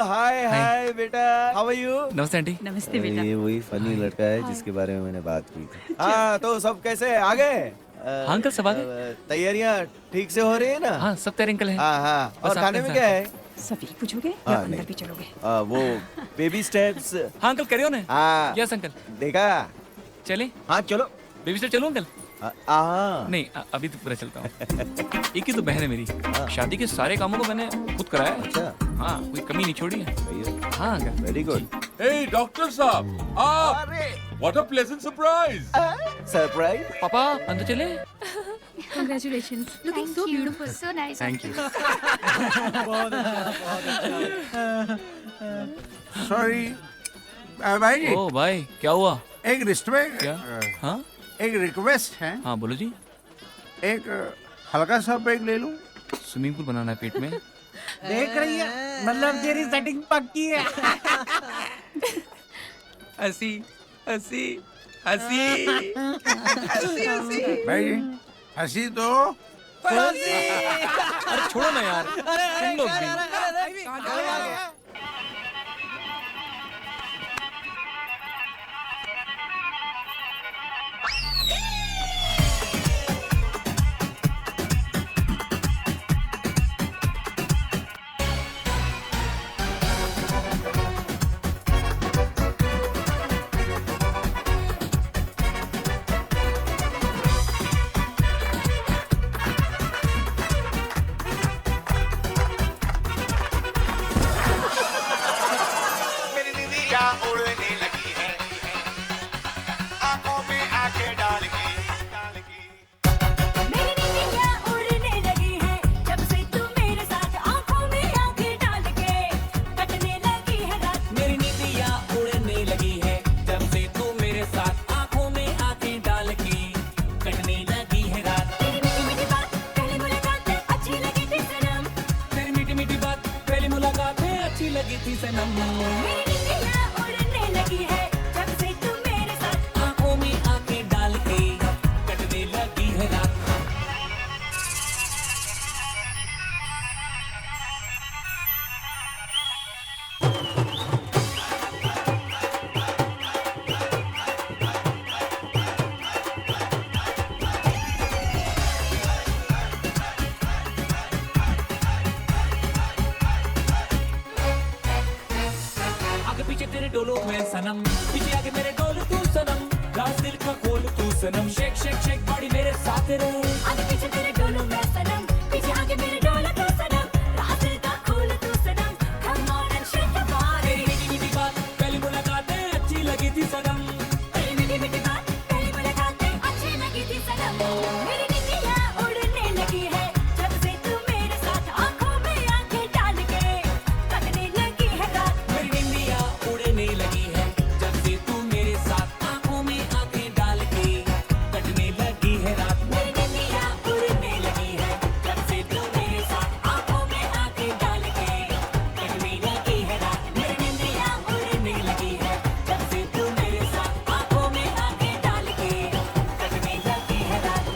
[SPEAKER 14] हाय बेटा, हाउ आर यू?
[SPEAKER 5] नमस्ते आंटी।
[SPEAKER 15] नमस्ते बेटा।
[SPEAKER 14] ये वही फनी लड़का है जिसके बारे में मैंने बात की थी। हाँ, तो सब कैसे आ गए?
[SPEAKER 5] हाँ अंकल, सब आ गए।
[SPEAKER 14] तैयारियां ठीक से हो रही है ना?
[SPEAKER 5] हाँ, सब तैयारी अंकल है।
[SPEAKER 14] हाँ।
[SPEAKER 5] बस
[SPEAKER 14] और
[SPEAKER 5] आप
[SPEAKER 14] खाने में
[SPEAKER 5] इंतजार
[SPEAKER 14] क्या है?
[SPEAKER 15] सभी पूछोगे
[SPEAKER 14] हाँ,
[SPEAKER 15] या अंदर
[SPEAKER 14] नहीं।
[SPEAKER 15] भी चलोगे?
[SPEAKER 14] वो बेबी स्टेप्स।
[SPEAKER 5] हाँ अंकल, कैरी ऑन है।
[SPEAKER 14] हाँ।
[SPEAKER 5] Yes uncle.
[SPEAKER 14] देखा?
[SPEAKER 5] चले?
[SPEAKER 14] हाँ चलो।
[SPEAKER 5] बेबी स्टेप चलो अंकल? नहीं, अभी तो पूरा चलता हूँ। एक ही तो बहन है मेरी, शादी के सारे कामों को मैंने खुद कराया है।
[SPEAKER 14] अच्छा।
[SPEAKER 5] हाँ, कोई कमी नहीं छोड़ी है। हाँ अंकल।
[SPEAKER 14] Very good.
[SPEAKER 1] ए डॉक्टर साहब, आप।
[SPEAKER 14] अरे
[SPEAKER 1] What a pleasant surprise!
[SPEAKER 14] Surprise.
[SPEAKER 5] पापा अंदर चले।
[SPEAKER 2] Congratulations. Looking so beautiful. So nice.
[SPEAKER 5] Thank you.
[SPEAKER 6] Sorry भाई जी।
[SPEAKER 5] ओ भाई क्या हुआ?
[SPEAKER 6] एक रिक्वेस्ट।
[SPEAKER 5] क्या? हाँ?
[SPEAKER 6] एक रिक्वेस्ट है।
[SPEAKER 5] हाँ बोलो जी।
[SPEAKER 6] एक हल्का सा ब्रेक ले लूं?
[SPEAKER 5] स्विमिंग पूल बनाना है पेट में।
[SPEAKER 8] देख रही है, मतलब तेरी सेटिंग पक्की है।
[SPEAKER 6] हंसी हंसी हंसी हंसी हंसी भाई जी, हंसी तो
[SPEAKER 5] अरे छोड़ो ना यार, तुम लोग भी।
[SPEAKER 9] डोलो में सनम, पीछे आके मेरे डोल तू सनम, राज दिल का खोल तू सनम, शेक शेक शेक बॉडी मेरे साथ रहे। आगे पीछे तेरे डोलो में सनम, पीछे आके मेरे डोल तू सनम, राज दिल का खोल तू सनम, come on and shake your body। तेरी मीठी मीठी बात पहली मुलाकातें अच्छी लगी थी सनम, तेरी मीठी मीठी बात पहली मुलाकातें अच्छी लगी थी सनम। मेरी निंदियाँ उड़ने लगी है जब से तू मेरे साथ आँखों में आँखें डाल के कटने लगी है रात। मेरी निंदियाँ उड़ने लगी है जब से तू मेरे साथ आँखों में आँखें डाल के कटने लगी है रात। मेरी निंदियाँ उड़ने लगी है जब से तू मेरे साथ आँखों में आँखें डाल के कटने लगी है रात। मेरी निंदियाँ उड़ने लगी है जब से तू मेरे साथ आँखों में आँखें डाल के कटने लगी है रात।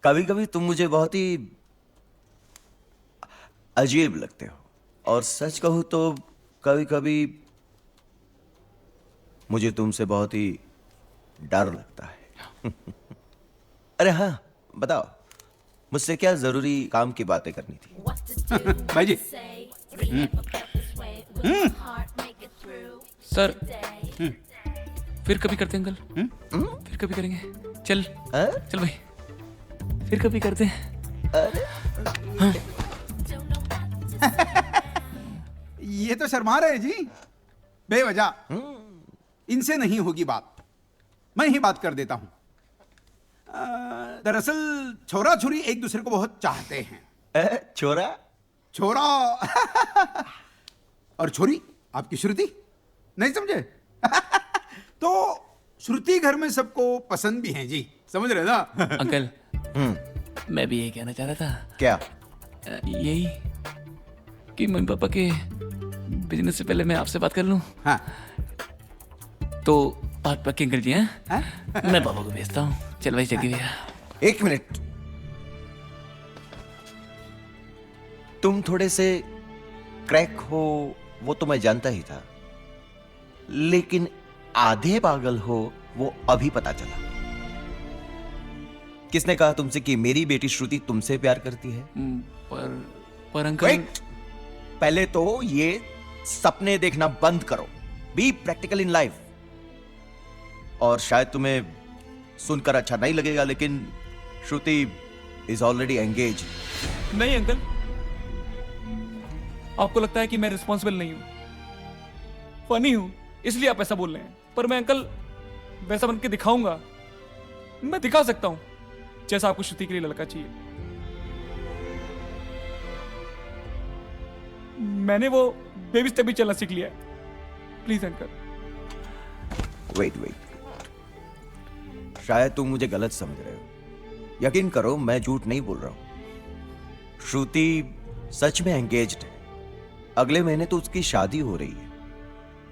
[SPEAKER 14] कभी कभी तुम मुझे बहुत ही अजीब लगते हो, और सच कहूं तो कभी कभी मुझे तुमसे बहुत ही डर लगता है। अरे हाँ बताओ, मुझसे क्या जरूरी काम की बातें करनी थी?
[SPEAKER 6] भाई जी।
[SPEAKER 5] सर फिर कभी करते हैं अंकल। फिर कभी करेंगे। चल चल भाई, फिर कभी करते हैं। हाँ।
[SPEAKER 6] ये तो शर्मा रहे जी बेवजह। इनसे नहीं होगी बात, मैं ही बात कर देता हूं। दरअसल छोरा छोरी एक दूसरे को बहुत चाहते हैं।
[SPEAKER 14] छोरा
[SPEAKER 6] छोरा और छोरी आपकी श्रुति, नहीं समझे? तो श्रुति घर में सबको पसंद भी है जी, समझ रहे ना?
[SPEAKER 5] अंकल मैं भी यही कहना चाह रहा था।
[SPEAKER 14] क्या?
[SPEAKER 5] यही कि मम्मी पापा के बिजनेस से पहले मैं आपसे बात कर लूं।
[SPEAKER 6] हाँ।
[SPEAKER 5] तो बात पक्की अंकल जी हैं? मैं पापा को भेजता हूँ। चल भाई जगी भैया।
[SPEAKER 14] एक मिनट, तुम थोड़े से क्रैक हो वो तो मैं जानता ही था, लेकिन आधे पागल हो वो अभी पता चला। किसने कहा तुमसे कि मेरी बेटी श्रुति तुमसे प्यार करती है?
[SPEAKER 5] पर अंकल
[SPEAKER 14] Wait! पहले तो ये सपने देखना बंद करो। Be practical in life. और शायद तुम्हें सुनकर अच्छा नहीं लगेगा, लेकिन श्रुति इज ऑलरेडी एंगेज।
[SPEAKER 5] नहीं अंकल, आपको लगता है कि मैं रिस्पॉन्सिबल नहीं हूं, फनी हूं, इसलिए आप ऐसा बोल रहे हैं। पर मैं अंकल वैसा बन के दिखाऊंगा, मैं दिखा सकता हूं जैसा आपको श्रुति के लिए लड़का चाहिए। मैंने वो बेबी स्टेप भी चलना सीख लिया है। Please uncle.
[SPEAKER 14] वेट, शायद तुम मुझे गलत समझ रहे हो। यकीन करो, मैं झूठ नहीं बोल रहा हूं। श्रुति सच में एंगेज्ड है। अगले महीने तो उसकी शादी हो रही है।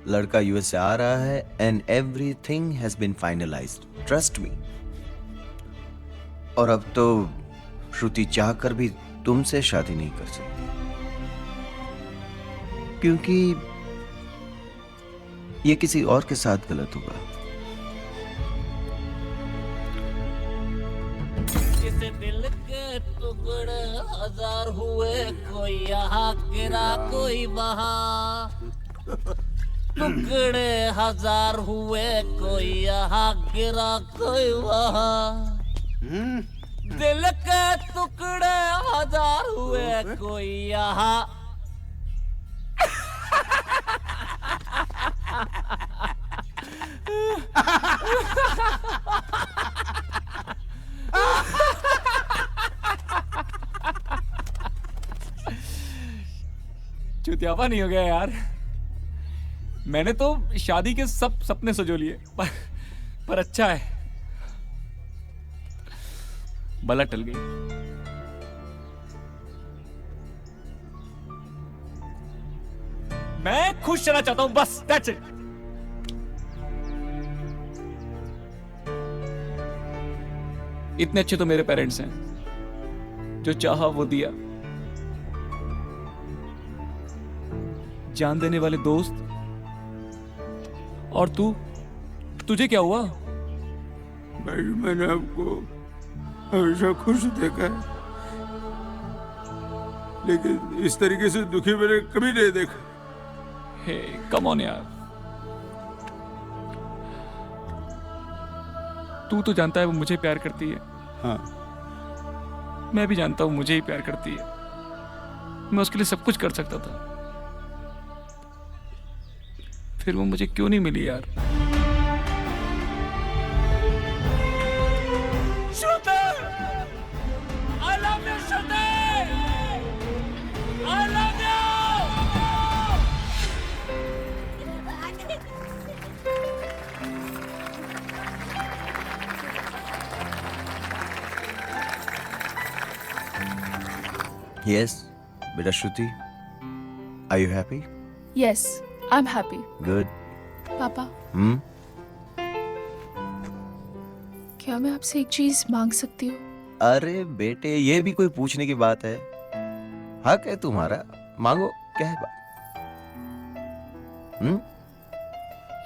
[SPEAKER 14] लड़का यूएस से आ रहा है and everything has been finalised, trust me. और अब तो श्रुति चाहकर भी तुमसे शादी नहीं कर सकती, क्योंकि ये किसी और के साथ गलत होगा।
[SPEAKER 10] जिसे दिल के टुकड़े हजार हुए, कोई यहाँ गिरा कोई वहाँ, टुकड़े हजार हुए, कोई यहाँ गिरा कोई वहाँ। दिल के टुकड़े हजार हुए, कोई यहाँ
[SPEAKER 5] चुतियापा नहीं हो गया यार। मैंने तो शादी के सब सपने सजो लिए, पर अच्छा है, बला टल गई। मैं खुश रहना चाहता हूं, बस दैट्स इट। इतने अच्छे तो मेरे पेरेंट्स हैं, जो चाहा वो दिया। जान देने वाले दोस्त। और तुझे क्या हुआ?
[SPEAKER 6] भाई, मैंने आपको हमेशा खुश देखा है, लेकिन इस तरीके से दुखी मैंने कभी नहीं देखा।
[SPEAKER 5] हे कम ऑन यार, तू तो जानता है वो मुझे प्यार करती है।
[SPEAKER 6] हाँ,
[SPEAKER 5] मैं भी जानता हूँ मुझे ही प्यार करती है। मैं उसके लिए सब कुछ कर सकता था, फिर वो मुझे क्यों नहीं मिली यार?
[SPEAKER 10] श्रुति! I love you, Shruti! I love you!
[SPEAKER 14] Yes, बेटा श्रुति, are you happy?
[SPEAKER 13] Yes, I'm happy.
[SPEAKER 14] Good.
[SPEAKER 13] पापा, क्या मैं आपसे एक चीज मांग सकती हूँ?
[SPEAKER 14] अरे बेटे, ये भी कोई पूछने की बात है? हक है तुम्हारा, मांगो, क्या है बात?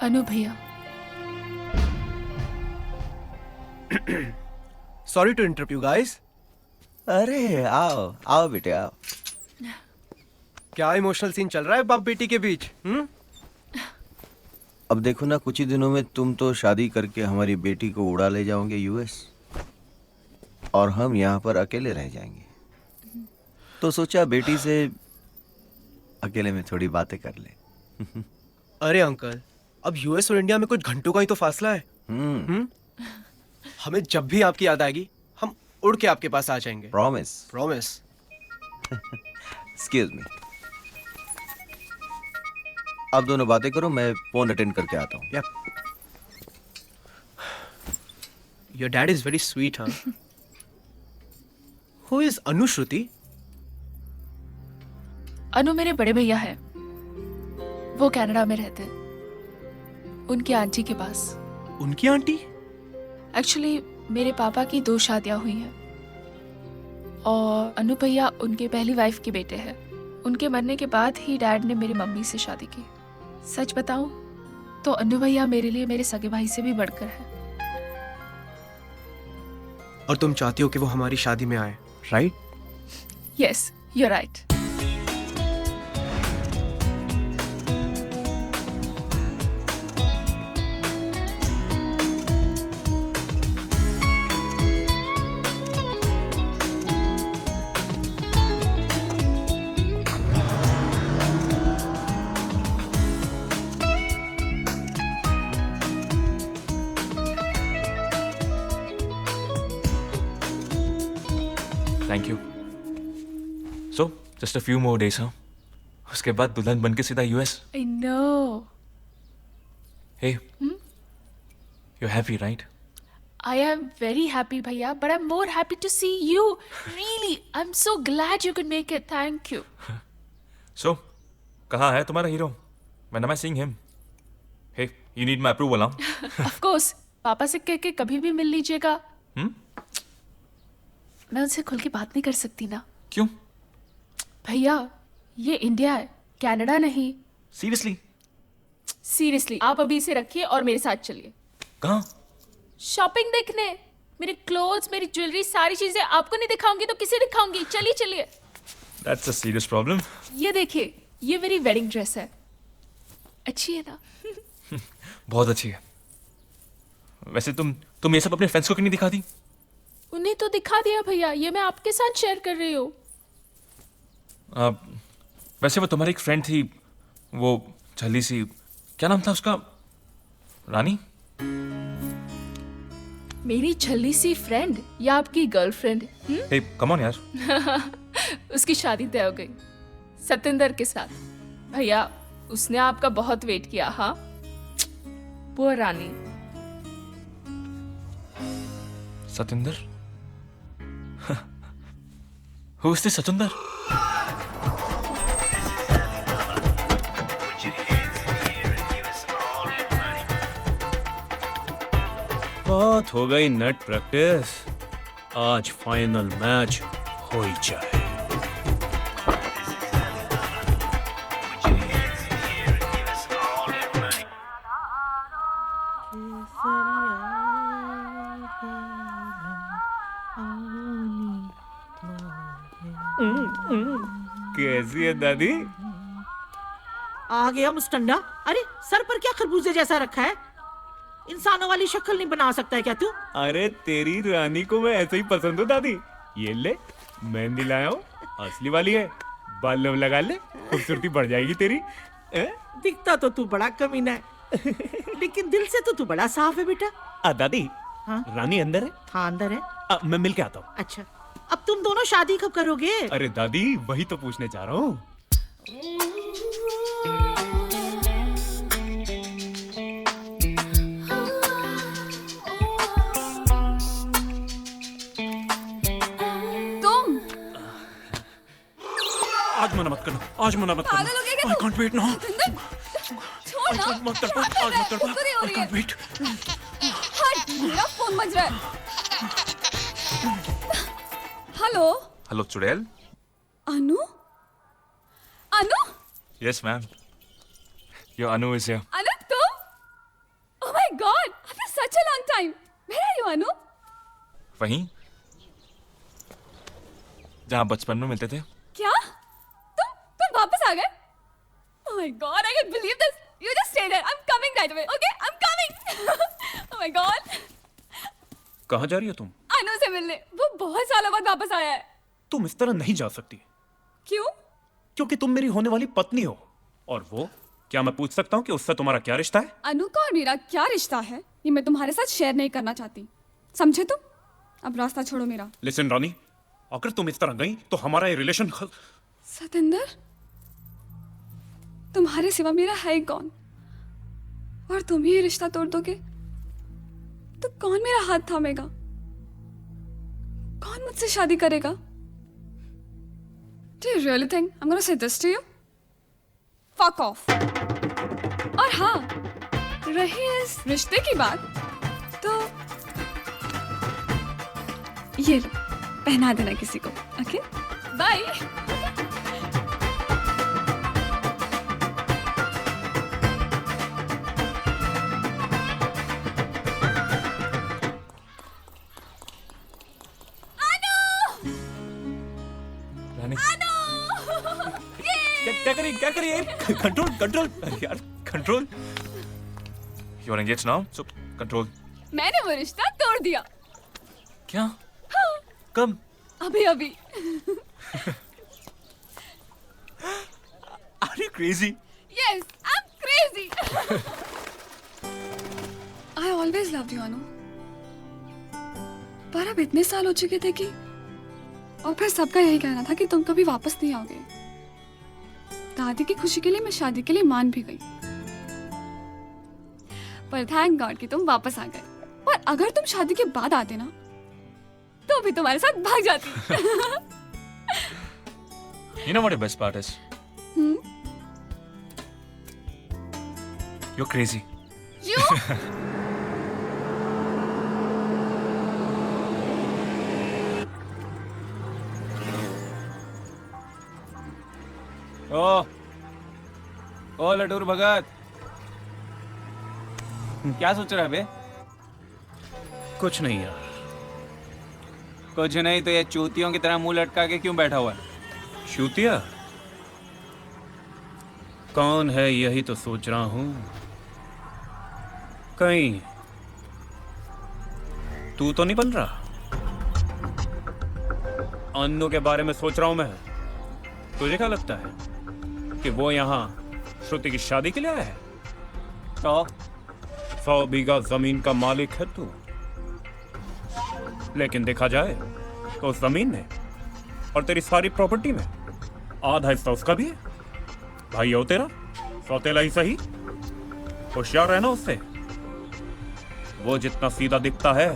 [SPEAKER 13] अनु भैया।
[SPEAKER 16] Sorry to interrupt you guys.
[SPEAKER 14] अरे आओ आओ बेटे आओ।
[SPEAKER 16] क्या इमोशनल सीन चल रहा है बाप बेटी के बीच?
[SPEAKER 14] अब देखो ना, कुछ ही दिनों में तुम तो शादी करके हमारी बेटी को उड़ा ले जाओगे यूएस, और हम यहाँ पर अकेले रह जाएंगे। तो सोचा बेटी से अकेले में थोड़ी बातें कर ले।
[SPEAKER 16] अरे अंकल, अब यूएस और इंडिया में कुछ घंटों का ही तो फासला है। हमें जब भी आपकी याद आएगी, हम उड़ के आपके पास आ जाएंगे।
[SPEAKER 14] प्रॉमिस?
[SPEAKER 16] प्रॉमिस।
[SPEAKER 14] Excuse me. अब दोनों बातें करो, मैं फोन अटेंड करके आता हूँ।
[SPEAKER 16] Yep. Your dad is very sweet, huh? Who is Anu, Shruti?
[SPEAKER 13] अनु मेरे बड़े भैया हैं। वो कनाडा में रहते हैं, उनकी आंटी के पास।
[SPEAKER 16] उनकी आंटी?
[SPEAKER 13] एक्चुअली मेरे पापा की 2 शादियां हुई हैं, और अनु भैया उनके पहली वाइफ के बेटे हैं। उनके मरने के बाद ही डैड ने मेरी मम्मी से शादी की। सच बताऊं तो अनु भैया मेरे लिए मेरे सगे भाई से भी बढ़कर है।
[SPEAKER 16] और तुम चाहती हो कि वो हमारी शादी में आए, right?
[SPEAKER 13] Yes, you are right.
[SPEAKER 5] Thank you. So just a few more days, हाँ? उसके बाद दुल्हन बन के सीधा US.
[SPEAKER 13] I know.
[SPEAKER 5] Hey, you're happy, right?
[SPEAKER 13] I am very happy, Bhaiya, but I'm more happy to see you. Really, I'm so glad you could make it. Thank you.
[SPEAKER 5] So, कहाँ है तुम्हारा hero? When am I seeing him? Hey, you need my approval, huh?
[SPEAKER 13] Of course. पापा से कह के कभी भी मिल लीजिएगा। मैं उनसे खुल के बात नहीं कर सकती ना।
[SPEAKER 5] क्यों?
[SPEAKER 13] भैया, ये इंडिया है, कनाडा नहीं।
[SPEAKER 5] Seriously?
[SPEAKER 13] सीरियसली, आप अभी इसे रखिए और मेरे साथ चलिए।
[SPEAKER 5] कहाँ?
[SPEAKER 13] शॉपिंग देखने। मेरे क्लोथ्स, मेरी ज्वेलरी, सारी चीजें आपको नहीं दिखाऊंगी तो किसे दिखाऊंगी? चलिए चलिए।
[SPEAKER 5] That's a serious problem.
[SPEAKER 13] ये देखिए, ये मेरी वेडिंग ड्रेस है। अच्छी है ना?
[SPEAKER 5] बहुत अच्छी है। वैसे तुम ये सब अपने फ्रेंड्स को क्यों नहीं दिखाती?
[SPEAKER 13] उन्हें तो दिखा दिया भैया, ये मैं आपके साथ शेयर कर रही हूँ।
[SPEAKER 5] वैसे वो तुम्हारी एक फ्रेंड थी, वो झल्ली सी, क्या नाम था उसका? रानी?
[SPEAKER 13] मेरी छल्ली सी फ्रेंड या आपकी गर्लफ्रेंड?
[SPEAKER 5] हे, कम ऑन यार।
[SPEAKER 13] उसकी शादी तय हो गई सतेंद्र के साथ। भैया, उसने आपका बहुत वेट किया। हाँ, वो रानी।
[SPEAKER 5] Satendra? Who is this Satendra?
[SPEAKER 17] बहुत हो गई नेट प्रैक्टिस, आज फाइनल मैच हो ही जाए।
[SPEAKER 18] कैसी है दादी?
[SPEAKER 19] आ गया मुस्टंडा। अरे सर पर क्या खरबूजे जैसा रखा है? इंसानों वाली शक्ल नहीं बना सकता है क्या तू?
[SPEAKER 18] अरे तेरी रानी को मैं ऐसे ही पसंद हूँ दादी। ये ले, मेहंदी लाया हूँ, असली वाली है। बाल लगा ले, खूबसूरती बढ़ जाएगी तेरी।
[SPEAKER 19] दिखता तो तू बड़ा कमीना है, लेकिन दिल से तो तू बड़ा साफ है बेटा।
[SPEAKER 18] दादी,
[SPEAKER 19] हाँ?
[SPEAKER 18] रानी अंदर है?
[SPEAKER 19] हाँ अंदर है।
[SPEAKER 18] मैं मिल के आता हूँ।
[SPEAKER 19] अच्छा, अब तुम दोनों शादी कब करोगे?
[SPEAKER 18] अरे दादी, वही तो पूछने चाह रहा हूँ।
[SPEAKER 17] आज मना मत करना, आज मना मत करना। I can't wait now.
[SPEAKER 20] छोड़ ना।
[SPEAKER 17] आज मत कर पा, आज मत कर पा। I can't wait.
[SPEAKER 20] हट, मेरा फोन बज रहा है। हेलो।
[SPEAKER 5] हेलो चुड़ैल।
[SPEAKER 20] अनु? अनु?
[SPEAKER 5] Yes ma'am. Your Anu is here.
[SPEAKER 20] अनु तुम? Oh my God! After such a long time. Where are you, अनु?
[SPEAKER 5] वहीं जहाँ बचपन में मिलते थे।
[SPEAKER 20] क्या? तुम वापस आ गए? Oh my God! I can't believe this. You just stay there. I'm coming right away. Okay? I'm coming. Oh my God!
[SPEAKER 17] कहाँ जा रही हो तुम?
[SPEAKER 20] अनु से मिलने। वो बहुत सालों बाद वापस आया है।
[SPEAKER 17] तुम इस तरह नहीं जा सकती।
[SPEAKER 20] क्यों?
[SPEAKER 17] क्योंकि तुम मेरी होने वाली पत्नी हो। और वो, क्या मैं पूछ सकता हूँ कि उससे तुम्हारा क्या रिश्ता है?
[SPEAKER 20] अनु का और मेरा क्या रिश्ता है, ये मैं तुम्हारे साथ शेयर नहीं करना चाहती। समझे तुम? अब रास्ता छोड़ो मेरा।
[SPEAKER 17] लिसन रानी, अगर तुम इस तरह गई तो हमारा ये रिलेशन
[SPEAKER 20] सतेंद्र, तुम्हारे सिवा मेरा है कौन? और तुम ही ये रिश्ता तोड़ दोगे तो कौन मेरा हाथ थामेगा? कौन मुझसे शादी करेगा? Do you really think I'm gonna say this to you? Fuck off. और हाँ, रही इस रिश्ते की बात, तो ये लो, पहना देना किसी को। Okay, bye.
[SPEAKER 5] क्या करिए? कंट्रोल कंट्रोल यार, control. You are engaged now, so control.
[SPEAKER 20] मैंने वो रिश्ता तोड़ दिया।
[SPEAKER 5] क्या?
[SPEAKER 20] हाँ।
[SPEAKER 5] कब?
[SPEAKER 20] अभी अभी।
[SPEAKER 5] Are you crazy?
[SPEAKER 20] Yes, I'm crazy. I always loved you, Anu. पर अब इतने साल हो चुके थे कि और फिर सबका यही कहना था कि तुम कभी वापस नहीं आओगे। दादी की खुशी के लिए मैं शादी के लिए मान भी गई, पर थैंक गॉड कि तुम वापस आ गए। और अगर तुम शादी के बाद आते ना तो भी तुम्हारे साथ भाग जाती।
[SPEAKER 5] You know what the best part is? You're crazy.
[SPEAKER 20] You?
[SPEAKER 5] ओ लटूर भगत, क्या सोच रहा है बे?
[SPEAKER 17] कुछ नहीं यार।
[SPEAKER 5] कुछ नहीं तो ये चूतियों की तरह मुंह लटका के क्यों बैठा हुआ है?
[SPEAKER 17] चूतिया कौन है यही तो सोच रहा हूं। कहीं तू तो नहीं बन रहा? अन्नू के बारे में सोच रहा हूं मैं। तुझे क्या लगता है कि वो यहाँ श्रुति की शादी के लिए आया है? 100 बीघा जमीन का मालिक है तू, लेकिन देखा जाए तो उस जमीन में और तेरी सारी प्रॉपर्टी में आधा हिस्सा उसका भी है। भाई हो तेरा, सौतेला ही सही, होशियार रहना उससे। वो जितना सीधा दिखता है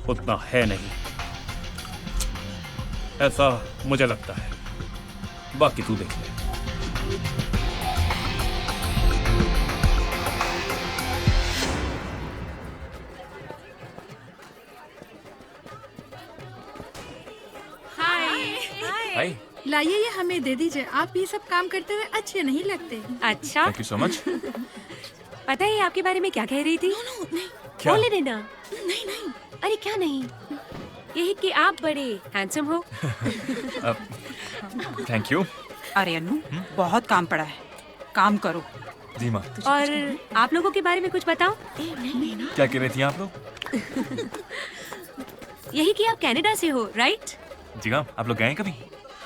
[SPEAKER 17] उतना है नहीं, ऐसा मुझे लगता है। बाकी तू देख ले।
[SPEAKER 21] हाय। लाइए ये हमें दे दीजिए। आप ये सब काम करते हुए अच्छे नहीं लगते।
[SPEAKER 22] अच्छा,
[SPEAKER 5] थैंक यू सो मच।
[SPEAKER 22] पता है आपके बारे में क्या कह रही थी?
[SPEAKER 21] नहीं।
[SPEAKER 5] क्या?
[SPEAKER 22] बोलने देना।
[SPEAKER 21] नहीं।
[SPEAKER 22] अरे क्या नहीं, यही कि आप बड़े हैंडसम हो।
[SPEAKER 5] Thank you.
[SPEAKER 15] अरे अन्नू, बहुत काम पड़ा है, काम करो।
[SPEAKER 5] जी माँ।
[SPEAKER 22] और आप लोगों के बारे में कुछ बताओ।
[SPEAKER 5] क्या कह रही थी आप लोग?
[SPEAKER 22] यही कि आप कनाडा से हो, राइट?
[SPEAKER 5] जी हाँ, आप लोग गए हैं कभी?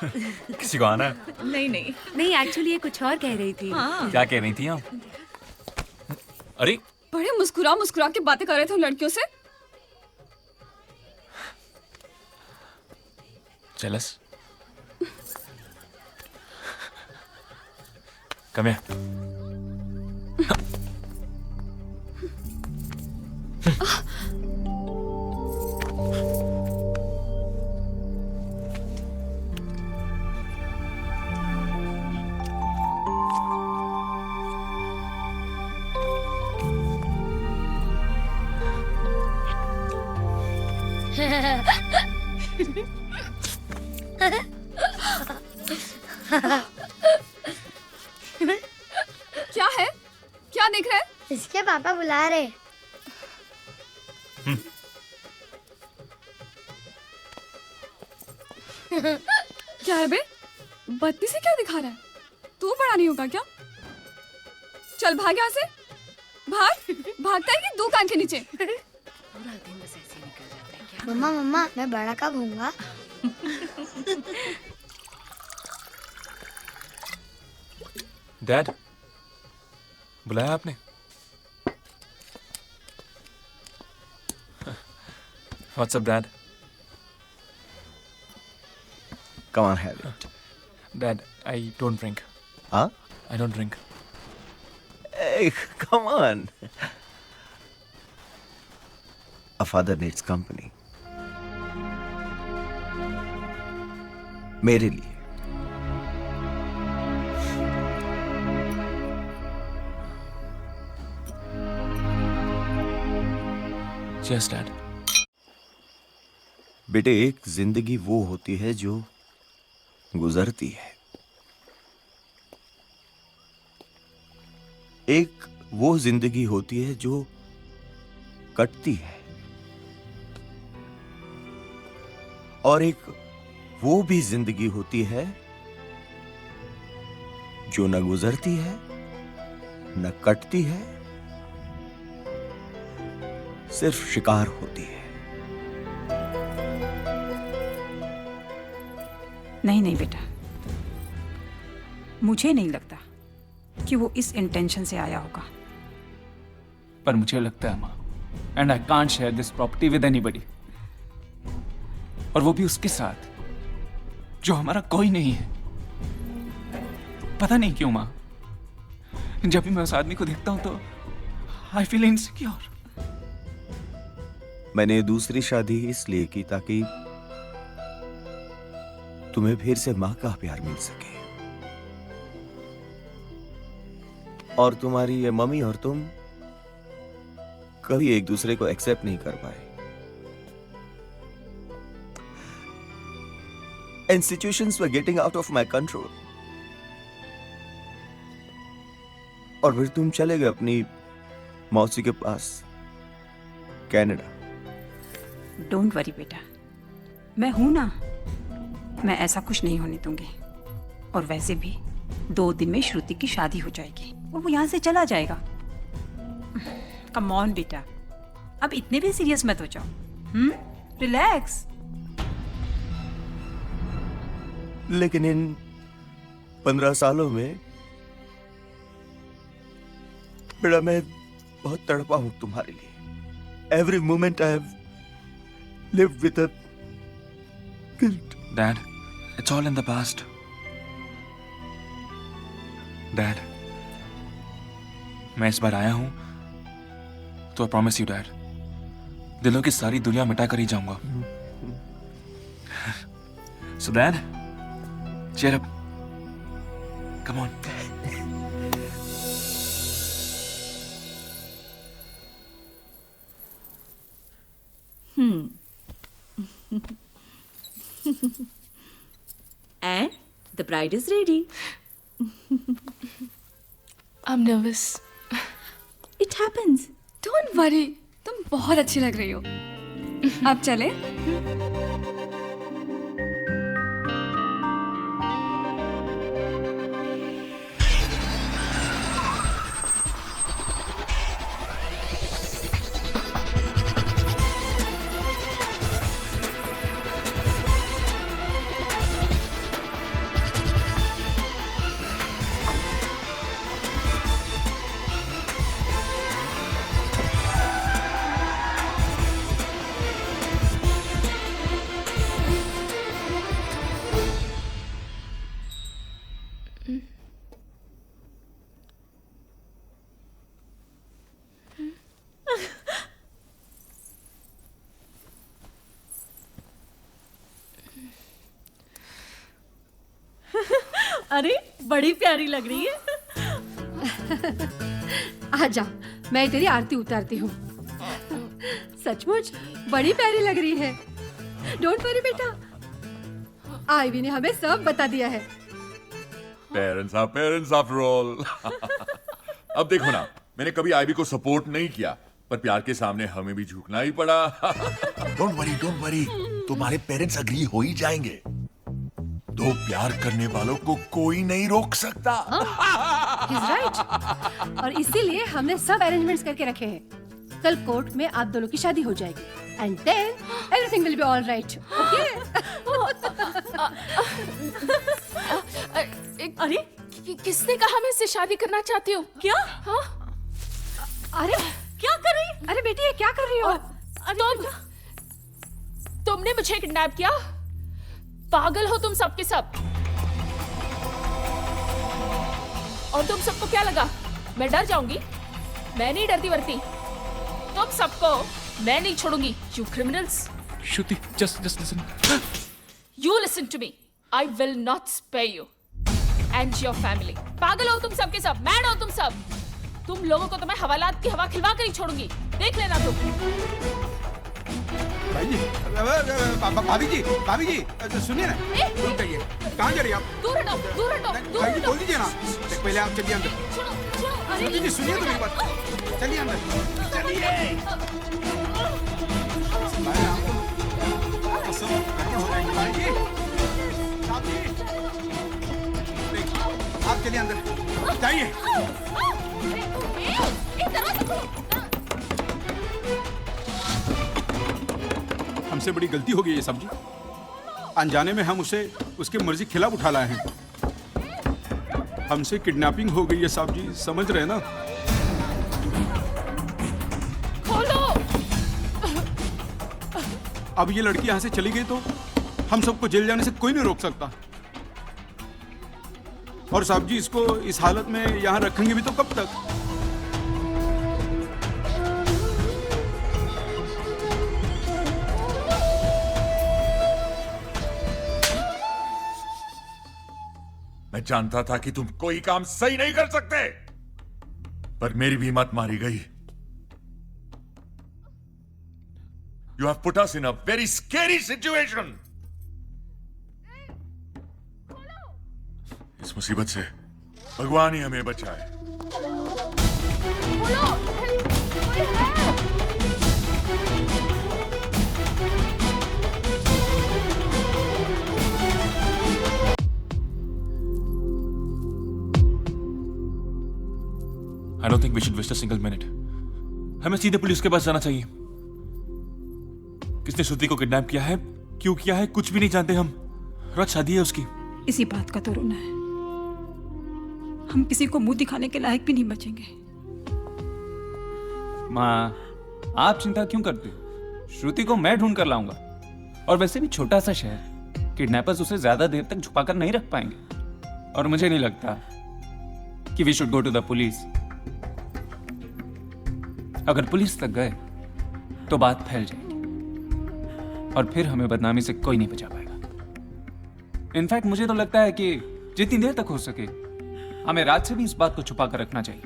[SPEAKER 5] किसी को आना है?
[SPEAKER 22] नहीं, एक्चुअली ये कुछ और कह रही थी।
[SPEAKER 5] क्या कह रही थी आप? अरे
[SPEAKER 20] बड़े मुस्कुरा मुस्कुरा के बातें कर रहे थे उन लड़कियों से।
[SPEAKER 5] jealous? Come here.
[SPEAKER 20] क्या है? क्या देख रहे?
[SPEAKER 23] इसके पापा बुला रहे।
[SPEAKER 20] क्या है बे? बत्ती से क्या दिखा रहा है? तू बड़ा नहीं होगा क्या? चल भाग यहाँ से। भाग। भागता है कि दो कान के नीचे।
[SPEAKER 22] पूरा दिन बस ऐसे निकल जाता है क्या?
[SPEAKER 23] मम्मा मैं बड़ा कब होऊंगा?
[SPEAKER 5] डैड, बुलाया आपने? What's up, Dad?
[SPEAKER 14] Come on, have it.
[SPEAKER 5] Dad, I don't drink.
[SPEAKER 14] Huh?
[SPEAKER 5] I don't drink.
[SPEAKER 14] Hey, come on. A father needs company. मेरे लिए।
[SPEAKER 5] Yes, Dad.
[SPEAKER 14] बेटे, एक जिंदगी वो होती है जो गुजरती है, एक वो जिंदगी होती है जो कटती है, और एक वो भी जिंदगी होती है जो न गुजरती है न कटती है, सिर्फ शिकार होती है।
[SPEAKER 15] नहीं बेटा, मुझे नहीं लगता कि वो इस इंटेंशन से आया होगा।
[SPEAKER 5] पर मुझे लगता है माँ, and I can't share this property with anybody, और वो भी उसके साथ
[SPEAKER 7] जो हमारा कोई नहीं है। पता नहीं क्यों माँ, जब भी मैं उस आदमी को देखता हूं तो आई फील इनसिक्योर।
[SPEAKER 14] मैंने दूसरी शादी इसलिए की ताकि तुम्हें फिर से मां का प्यार मिल सके। और तुम्हारी ये मम्मी और तुम कभी एक दूसरे को एक्सेप्ट नहीं कर पाए। And situations were getting out of my control. और फिर तुम चले गए अपनी मौसी के पास कनाडा।
[SPEAKER 15] डोंट वरी बेटा, मैं हूं ना, मैं ऐसा कुछ नहीं होने दूंगी। और वैसे भी 2 दिन में श्रुति की शादी हो जाएगी और वो यहाँ से चला जाएगा। कम ऑन बेटा, अब इतने भी सीरियस मत हो जाओ। रिलैक्स।
[SPEAKER 14] लेकिन इन 15 सालों में बेटा मैं बहुत तड़पा हूं तुम्हारे लिए। Every moment I have lived with a guilt.
[SPEAKER 7] Dad, it's all in the past. Dad, मैं इस बार आया हूं तो आई प्रॉमिस यू डैड, दिलों की सारी दुनिया मिटा कर ही जाऊंगा। So dad, cheer up. Come on.
[SPEAKER 22] And the bride is ready.
[SPEAKER 13] I'm nervous.
[SPEAKER 20] It happens. Don't worry. तुम बहुत अच्छी लग रही हो। अब चले?
[SPEAKER 4] अरे बड़ी प्यारी लग रही है।
[SPEAKER 3] आजा, मैं तेरी आरती उतारती हूँ। सचमुच बड़ी प्यारी लग रही है। डोंट वरी बेटा, आईवी ने हमें सब बता दिया है।
[SPEAKER 1] Parents after all. अब देखो ना, मैंने कभी आईवी को सपोर्ट नहीं किया, पर प्यार के सामने हमें भी झुकना ही पड़ा। डोंट वरी, तुम्हारे पेरेंट्स अग्री हो ही जाएंगे। 2 प्यार करने वालों को कोई नहीं रोक सकता।
[SPEAKER 3] He's right. और इसीलिए हमने सब अरेंजमेंट्स करके रखे हैं। कल कोर्ट में आप दोनों की शादी हो जाएगी। And then everything will be all right. Okay?
[SPEAKER 13] अरे किसने कहा मैं इससे शादी करना चाहती हूँ?
[SPEAKER 4] क्या?
[SPEAKER 13] हाँ?
[SPEAKER 3] अरे
[SPEAKER 4] क्या कर रही?
[SPEAKER 3] अरे बेटी, ये क्या कर रही हो?
[SPEAKER 13] तुमने मुझे किडनैप किया? पागल हो तुम सबके सब। और तुम सबको क्या लगा मैं डर जाऊंगी? मैं नहीं डरती वरती। तुम सबको मैं नहीं छोड़ूंगी, you criminals.
[SPEAKER 7] Shruti, just listen.
[SPEAKER 13] You listen to me. I will not spare you and your family. पागल हो तुम सबके सब, मैड हो तुम सब। तुम लोगों को तो मैं हवालात की हवा खिलवा कर ही छोड़ूंगी, देख लेना तुम।
[SPEAKER 6] भाभी जी सुनिए ना, रुक जाइए। कहाँ जा रही हैं आप?
[SPEAKER 13] दूर हटो।
[SPEAKER 6] भाई जी बोल दीजिए ना। पहले आप चलिए अंदर। श्रुति जी सुनिए तो मेरी बात, चलिए अंदर, चलिए। आप चलिए अंदर, जाइए। हमसे बड़ी गलती हो गई है साहब जी। अनजाने में हम उसे उसकी मर्जी के खिलाफ उठा लाए हैं। हमसे किडनैपिंग हो गई है साहब जी, समझ रहे हैं ना?
[SPEAKER 13] खोलो।
[SPEAKER 6] अब ये लड़की यहाँ से चली गई तो हम सबको जेल जाने से कोई नहीं रोक सकता। और साहब जी इसको इस हालत में यहां रखेंगे भी तो कब तक?
[SPEAKER 1] मैं जानता था कि तुम कोई काम सही नहीं कर सकते, पर मेरी भी हिम्मत मारी गई। You have put us in a very scary situation. इस मुसीबत से भगवान ही हमें बचाए।
[SPEAKER 7] I don't think we should waste a single minute. हमें सीधे पुलिस के पास जाना चाहिए। किसने श्रुति को किडनैप किया है, क्यों किया है, कुछ भी नहीं जानते हम। रात शादी है उसकी।
[SPEAKER 15] इसी बात का तो रोना है। हम किसी को मुंह दिखाने के लायक भी नहीं बचेंगे।
[SPEAKER 7] माँ, आप चिंता क्यों करते हो? श्रुति को मैं ढूंढ कर लाऊंगा। और वैसे भी छोटा सा शहर, किडनैपर्स उसे ज्यादा देर तक छुपाकर नहीं रख पाएंगे। और मुझे नहीं लगता कि we should go to the police. अगर पुलिस तक गए तो बात फैल जाएगी और फिर हमें बदनामी से कोई नहीं बचा पाएगा। इनफैक्ट मुझे तो लगता है कि जितनी देर तक हो सके हमें रात से भी इस बात को छुपा कर रखना चाहिए।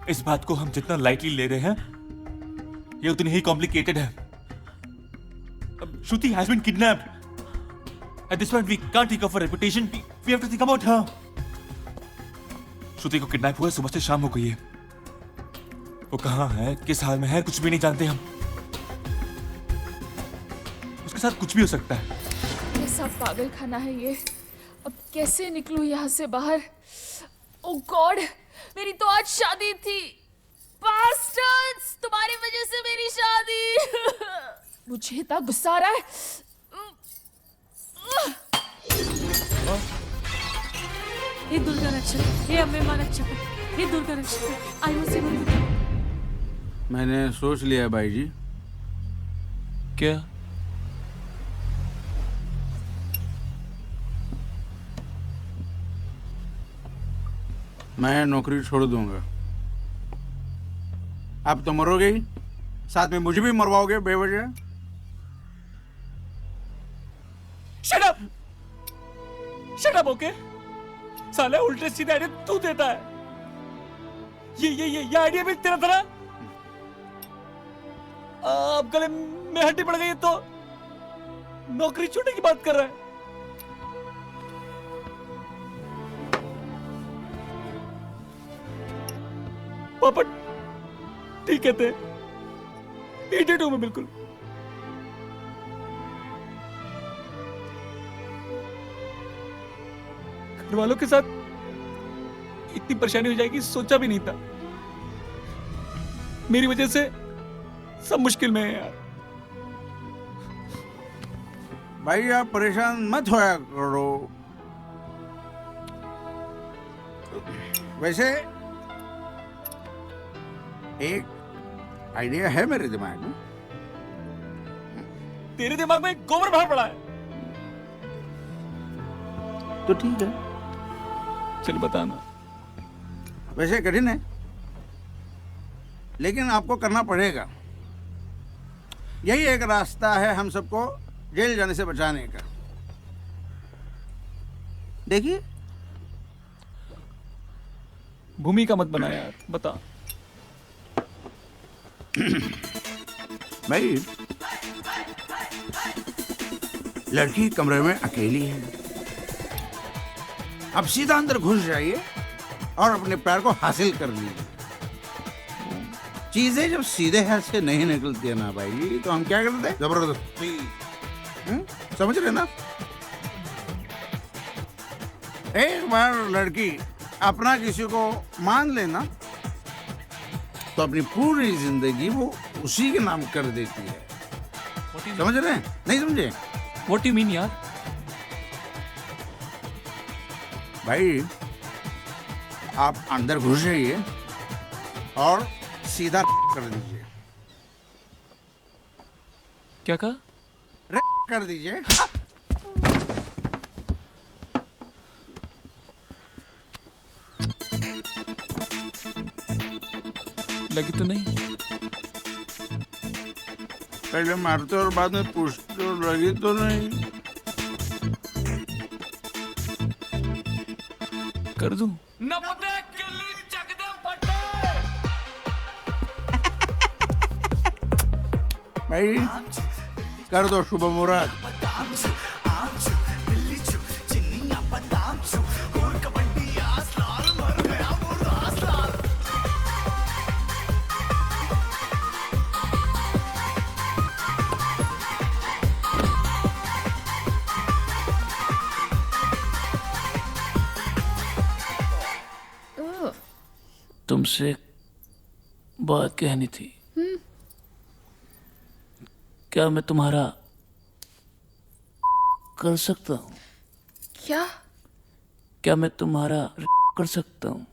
[SPEAKER 7] इस बात को हम जितना लाइटली ले रहे हैं ये उतनी ही कॉम्प्लिकेटेड है। Shruti has been kidnapped. At this point we can't take of her reputation. We have to think about her. Shruti को किडनैप हुआ सुबह से शाम हो गई है। वो कहां है, किस हाल में है, कुछ भी नहीं जानते हम। उसके साथ कुछ भी हो सकता है।
[SPEAKER 13] कैसा पागल खाना है ये। अब कैसे निकलूं यहाँ से बाहर? ओह गॉड, मेरी तो आज शादी थी। बास्टर्ड्स, तुम्हारी वजह से मेरी शादी। मुझे इतना गुस्सा आ रहा है।
[SPEAKER 4] हे दुर्गा रक्षक, हे अम्बे मां रक्षक, हे दुर्गा रक्षक, आयु से बंद।
[SPEAKER 6] मैंने सोच लिया भाई जी।
[SPEAKER 7] क्या?
[SPEAKER 6] मैं नौकरी छोड़ दूंगा। आप तो मरोगे ही, साथ में मुझे भी मरवाओगे बेवजह।
[SPEAKER 5] Shut up! Shut up, okay? साले उल्टे सीधे आइडिया तू देता है। ये आइडिया भी तेरा था। अब गले में हड्डी पड़ गई तो नौकरी छूटने की बात कर रहा है। पापा ठीक कहते हैं। इडियट हूं मैं बिल्कुल। घर वालों के साथ इतनी परेशानी हो जाएगी सोचा भी नहीं था। मेरी वजह से सब मुश्किल में है यार।
[SPEAKER 6] भाई आप परेशान मत होया करो। वैसे एक आइडिया है मेरे दिमाग में।
[SPEAKER 5] तेरे दिमाग में गोबर भर पड़ा है
[SPEAKER 6] तो ठीक है,
[SPEAKER 5] चल बताना।
[SPEAKER 6] वैसे कठिन है लेकिन आपको करना पड़ेगा। यही एक रास्ता है हम सबको जेल जाने से बचाने का। देखिए,
[SPEAKER 5] भूमि का मत बना यार, बता।
[SPEAKER 6] भाई लड़की कमरे में अकेली है। अब सीधा अंदर घुस जाइए और अपने प्यार को हासिल कर लीजिए। चीजें जब सीधे हाथ से नहीं निकलती है ना भाई, तो हम क्या करते हैं? जबरदस्ती। समझ रहे ना? एक बार लड़की अपना किसी को मान लेना तो अपनी पूरी जिंदगी वो उसी के नाम कर देती है। समझ रहे हैं? नहीं समझे?
[SPEAKER 5] What do you mean यार?
[SPEAKER 6] भाई आप अंदर घुस जाइए और सीधा कर दीजिए।
[SPEAKER 5] क्या कहा?
[SPEAKER 6] कर दीजिए।
[SPEAKER 7] लगी तो नहीं?
[SPEAKER 6] पहले मारते और बाद में पूछते और लगी तो नहीं?
[SPEAKER 7] कर दूं?
[SPEAKER 6] भाई कर दो शुभ मुराद।
[SPEAKER 10] तुमसे एक बात कहनी थी। क्या मैं तुम्हारा कर सकता हूँ?
[SPEAKER 13] क्या?
[SPEAKER 10] क्या मैं तुम्हारा कर सकता हूँ?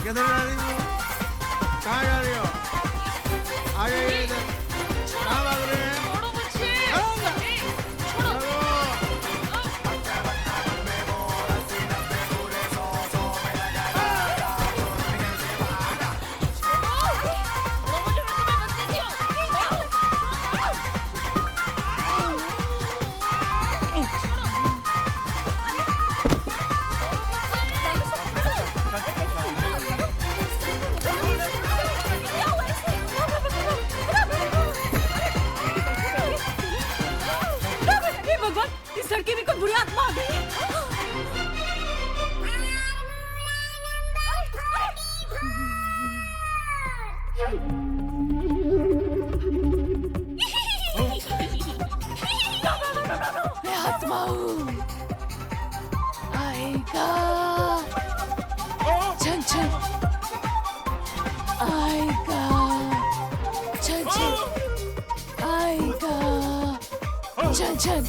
[SPEAKER 6] किधर जा रही हो? कहाँ जा रही हो? आ जाइए इधर। कहाँ भाग रहे हैं?
[SPEAKER 4] हे भगवान, इस लड़की में कोई बुरी आत्मा आ गई है।
[SPEAKER 13] मैं आत्मा हूँ। आएगा। छन छन। आएगा। छन छन। आएगा। छन छन।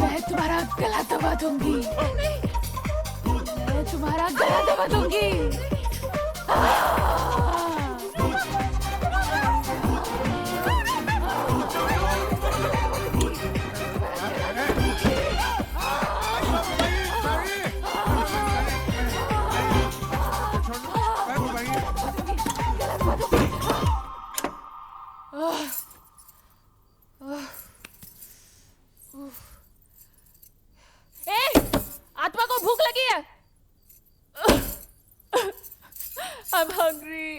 [SPEAKER 13] मैं तुम्हारा गला दबा दूंगी। मैं तुम्हारा गला दबा दूंगी। आत्मा को भूख लगी है। I'm hungry.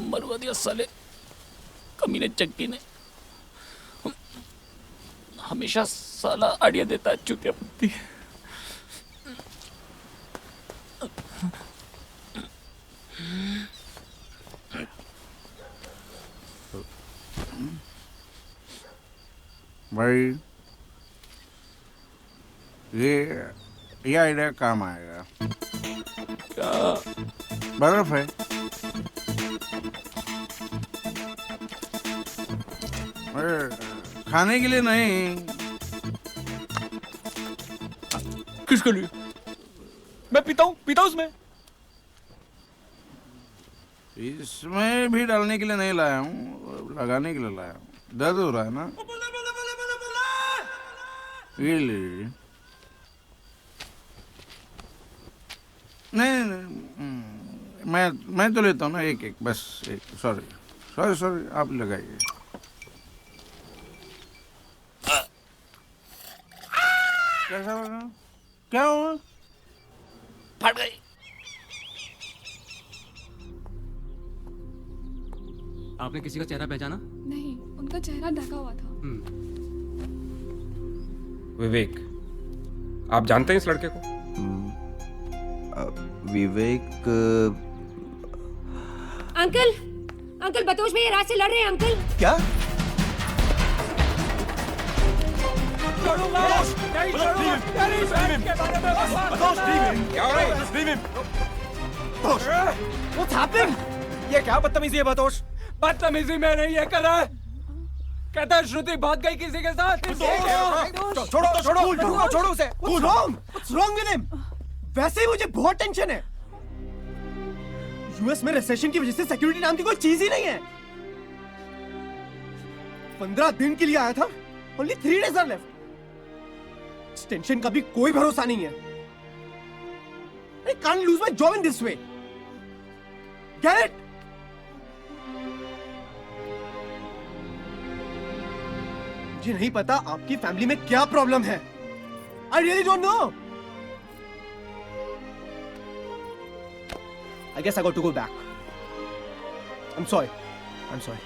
[SPEAKER 10] मरवा दिया साले कमीने चक्की ने। हमेशा साला आइडिया देता है चुतिया पुत्ती।
[SPEAKER 6] भाई ये आइडिया काम आएगा।
[SPEAKER 10] क्या?
[SPEAKER 6] बर्फ है। खाने के लिए नहीं।
[SPEAKER 7] किसके लिए? मैं पीता हूँ उसमें।
[SPEAKER 6] इसमें भी डालने के लिए नहीं लाया हूँ, लगाने के लिए लाया हूँ। दर्द हो रहा है ना? ये ले। नहीं, मैं तो लेता हूँ ना एक बस एक। सॉरी आप लगाइए। कैसा लगा? क्या हुआ?
[SPEAKER 10] फट गई।
[SPEAKER 2] आपने किसी का चेहरा पहचाना?
[SPEAKER 20] नहीं, उनका चेहरा ढका हुआ था।
[SPEAKER 2] विवेक, आप जानते हैं इस लड़के को?
[SPEAKER 14] विवेक।
[SPEAKER 3] अंकल बतौश भैया रात से लड़ रहे हैं अंकल।
[SPEAKER 14] क्या?
[SPEAKER 2] What's happening? ये क्या बदतमीजी है बतौश? बदतमीजी में नहीं, ये कर रहा है। कहता है श्रुति भाग गई किसी के साथ।
[SPEAKER 16] छोड़ो उसे। What's wrong with him? वैसे ही मुझे बहुत टेंशन है। यूएस में रिसेशन की वजह से सिक्योरिटी नाम की कोई चीज ही नहीं है। 15 दिन के लिए आया था, only 3 days are left. Tension का भी कोई भरोसा नहीं है। I can't lose my job in this way. Get it? मुझे नहीं पता आपकी फैमिली में क्या प्रॉब्लम है। I really don't know. I guess I got to go back. I'm sorry. I'm sorry.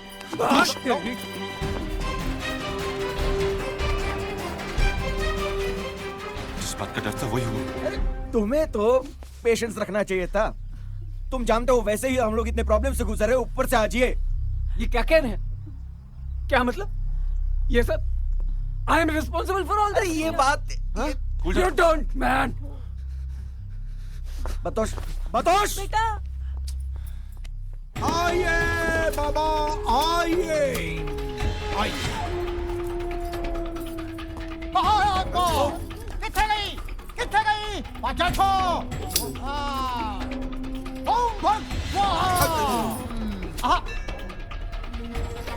[SPEAKER 8] जिस बात का डर था वही हुआ।
[SPEAKER 14] तुम्हें तो पेशेंस रखना चाहिए था। तुम जानते हो वैसे ही हम लोग इतने प्रॉब्लम से गुजर रहे, ऊपर से आज
[SPEAKER 2] ये क्या कह रहे हैं? क्या मतलब? ये सब I am responsible for all.
[SPEAKER 14] अरे ये बात
[SPEAKER 2] यू डोंट मैन।
[SPEAKER 14] बतौश, बतौश
[SPEAKER 4] बेटा
[SPEAKER 6] आइए बाबा, आइए आइए।
[SPEAKER 10] किथे गई? किथे गई? बचा छो। ओम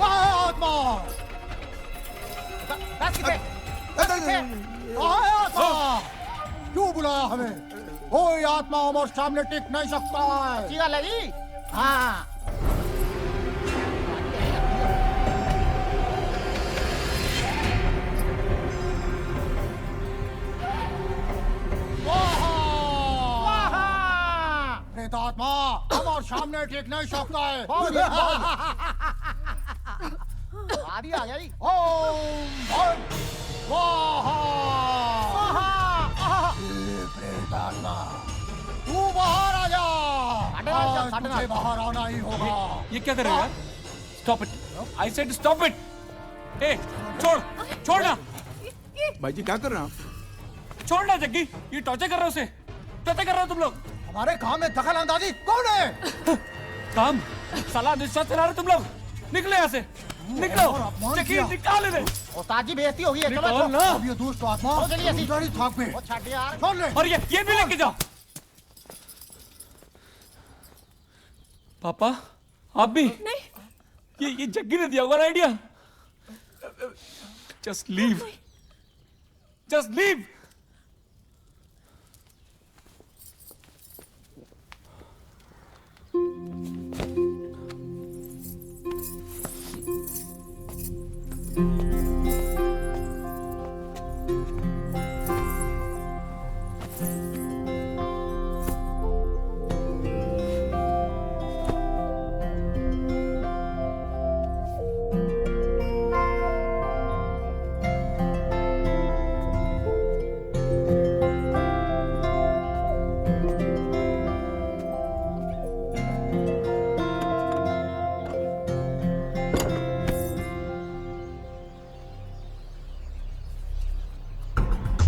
[SPEAKER 10] आत्मा। बस किथे? आत्मा। क्यों बुलाया हमें? कोई आत्मा हमारे सामने टिक नहीं सकता है। सीधा लगी? हाँ। प्रेतात्मा हमारे सामने टिक नहीं सकता है। आदि आ गई। ओम स्वाहा। प्रेतात्मा तू बाहर आ जा। आज तुझे बाहर आना ही होगा।
[SPEAKER 5] ये क्या कर रहे हो यार? Stop it. I said stop it. ए छोड़, छोड़ना।
[SPEAKER 6] भाई जी क्या कर रहे हैं आप?
[SPEAKER 5] छोड़ना जग्गी, ये टॉर्चर कर रहे हो उसे। टॉर्चर कर रहे हो तुम लोग।
[SPEAKER 10] हमारे काम में दखल अंदाजी कौन है?
[SPEAKER 5] काम? साला निश्चय चला रहे तुम लोग। निकले यहाँ से, निकलो। जग्गी निकाल इन्हें।
[SPEAKER 10] उस्ताद बेइज्जती होगी।
[SPEAKER 5] निकाल ना।
[SPEAKER 10] अब ये दोस्त आत्मा
[SPEAKER 5] हो चलिए ऐसी।
[SPEAKER 10] गाड़ी थाक में। छाट यार। छोड़ ले।
[SPEAKER 5] और ये भी लेके जाओ। पापा आप भी? नहीं। ये जग्गी ने दिया होगा ना idea. Just leave, just leave.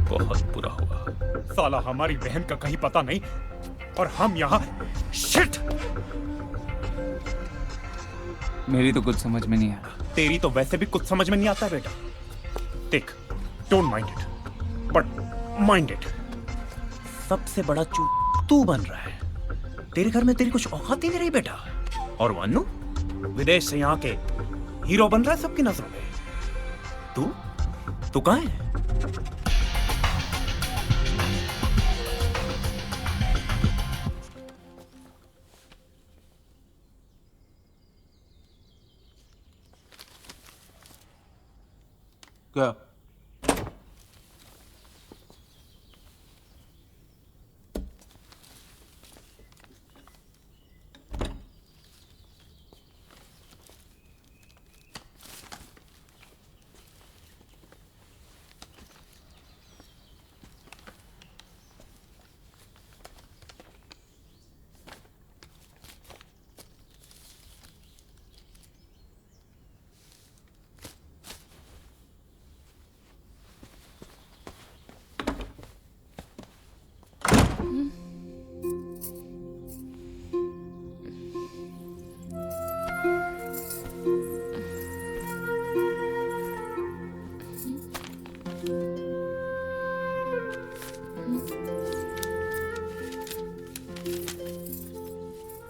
[SPEAKER 17] बहुत बुरा हुआ। साला हमारी बहन का कहीं पता नहीं और हम यहाँ। शिट।
[SPEAKER 7] मेरी तो कुछ समझ में नहीं आया।
[SPEAKER 17] तेरी तो वैसे भी कुछ समझ में नहीं आता बेटा। देख, don't mind it, but mind it. सबसे बड़ा चूत तू बन रहा है। तेरे घर में तेरी कुछ औकात ही नहीं रही बेटा। और वानू विदेश से यहाँ के हीरो बन रहा है सबकी नजरों में। तू कहाँ है?
[SPEAKER 6] क्या?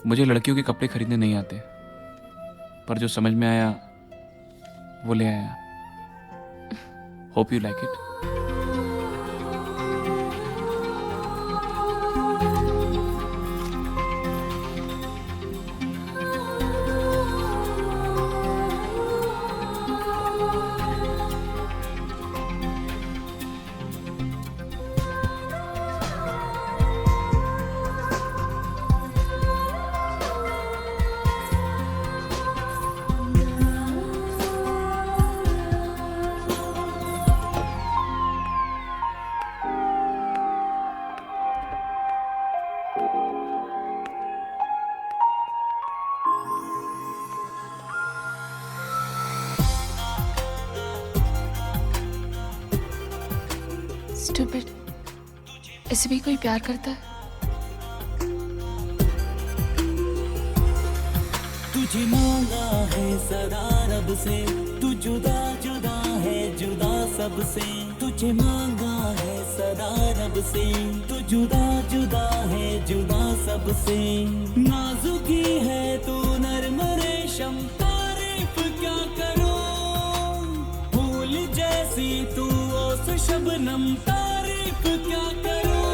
[SPEAKER 7] मुझे लड़कियों के कपड़े खरीदने नहीं आते, पर जो समझ में आया वो ले आया। Hope you like it.
[SPEAKER 13] Stupid. ऐसे भी कोई प्यार करता है?
[SPEAKER 10] तुझे मांगा है सदा रब से, तू जुदा जुदा है जुदा सबसे। तुझे मांगा है सदा रब से, तू जुदा जुदा है जुदा सबसे। नाजुकी है तू नर्म रेशम, तारीफ क्या करूं। फूल जैसी तू ओस शबनम, तारीफ क्या करूं।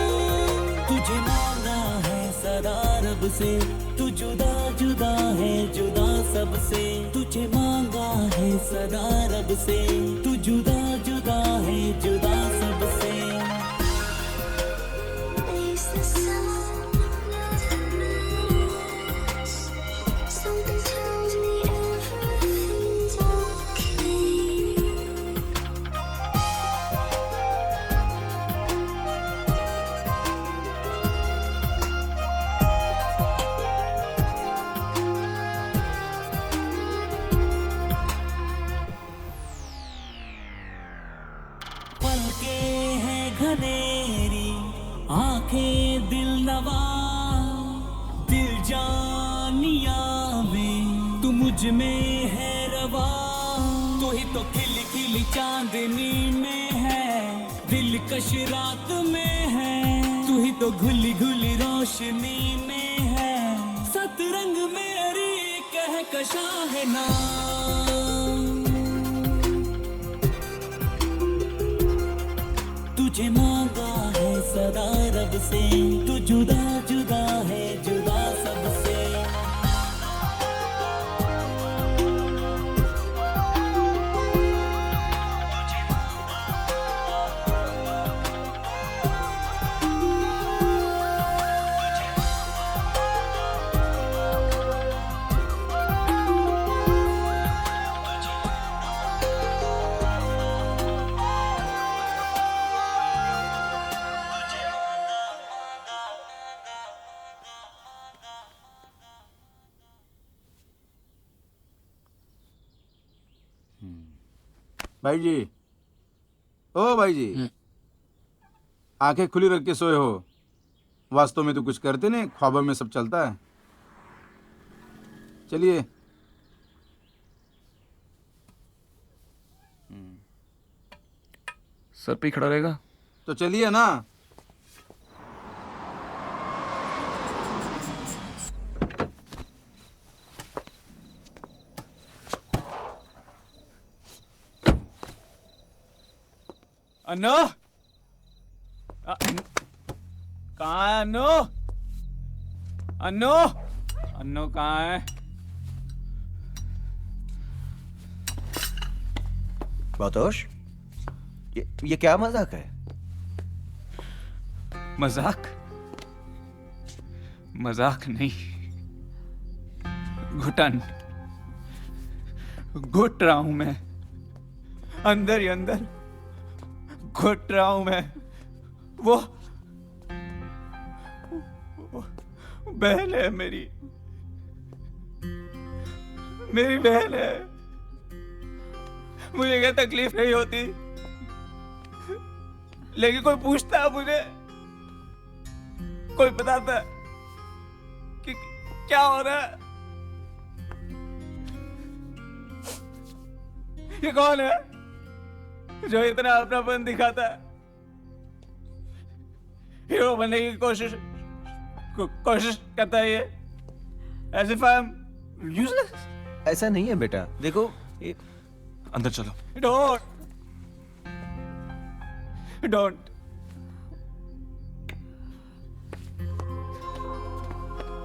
[SPEAKER 10] तुझे मांगा है सदा रब से, तू जुदा जुदा है जुदा सबसे। तुझे मांगा है सदा रब से, तू जुदा जुदा है जुदा सबसे। पलकें हैं घनेरी, आंखें दिल नवा, दिल जानिया में तू मुझ में है रवा। तू ही तो खिली खिली चांदनी में है, दिलकश रात में है। तू ही तो घुली घुली रोशनी में है, सतरंग मेरी कहकशा है ना। तुझे मांगा है सदा रब से, तू जुदा जुदा है जुदा सबसे।
[SPEAKER 6] भाई जी, ओ भाई जी, आंखें खुली रख के सोए हो। वास्तव में तो कुछ करते नहीं, ख्वाबों में सब चलता है। चलिए।
[SPEAKER 7] सर पे ही खड़ा रहेगा
[SPEAKER 6] तो चलिए ना।
[SPEAKER 5] अन्नो, कहाँ है अन्नो? अन्नो, अन्नो कहाँ है?
[SPEAKER 14] बातोश, ये क्या मजाक है?
[SPEAKER 7] मजाक? मजाक नहीं, घुटन घुट रहा हूं मैं, अंदर ही अंदर घुट रहा हूं मैं। वो बहन है मेरी बहन है। मुझे क्या तकलीफ नहीं होती, लेकिन कोई पूछता है मुझे, कोई बताता है कि क्या हो रहा है। ये कौन है जो इतना अपनापन दिखाता है, हीरो बनने की कोशिश करता है ये?
[SPEAKER 6] As if I am useless.
[SPEAKER 14] ऐसा नहीं है बेटा, देखो
[SPEAKER 8] अंदर चलो।
[SPEAKER 6] Don't.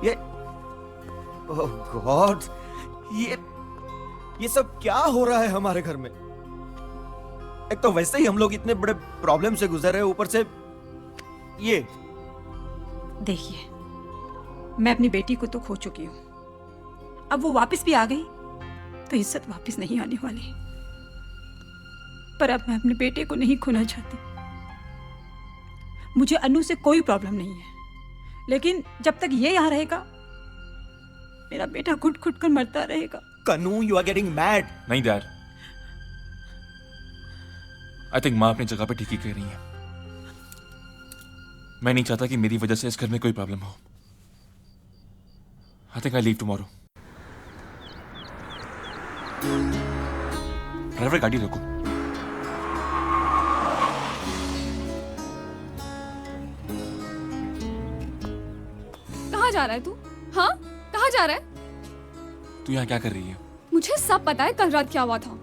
[SPEAKER 6] ये ओह गॉड,
[SPEAKER 14] ये सब क्या हो रहा है हमारे घर में? एक तो वैसे ही हम लोग इतने बड़े प्रॉब्लम से गुजर रहे हैं, ऊपर से ये।
[SPEAKER 15] देखिए, मैं अपनी बेटी को तो खो चुकी हूँ, अब वो वापस भी आ गई तो इज्जत वापस नहीं आने वाली। पर अब मैं अपने बेटे को नहीं खोना चाहती। मुझे अनु से कोई प्रॉब्लम नहीं है, लेकिन जब तक ये यहाँ रहेगा मेरा बेटा घुट घुट कर मरता रहेगा।
[SPEAKER 14] कनू, यू आर गेटिंग मैड।
[SPEAKER 8] नहीं डैड, आई थिंक माँ अपनी जगह पे ठीक ही कह रही है। मैं नहीं चाहता कि मेरी वजह से इस घर में कोई प्रॉब्लम हो। I think I leave tomorrow. Driver, गाड़ी रोको।
[SPEAKER 20] कहाँ जा रहा है तू? हाँ, कहाँ जा रहा है?
[SPEAKER 8] तू यहाँ क्या कर रही है?
[SPEAKER 20] मुझे सब पता है कल रात क्या हुआ था।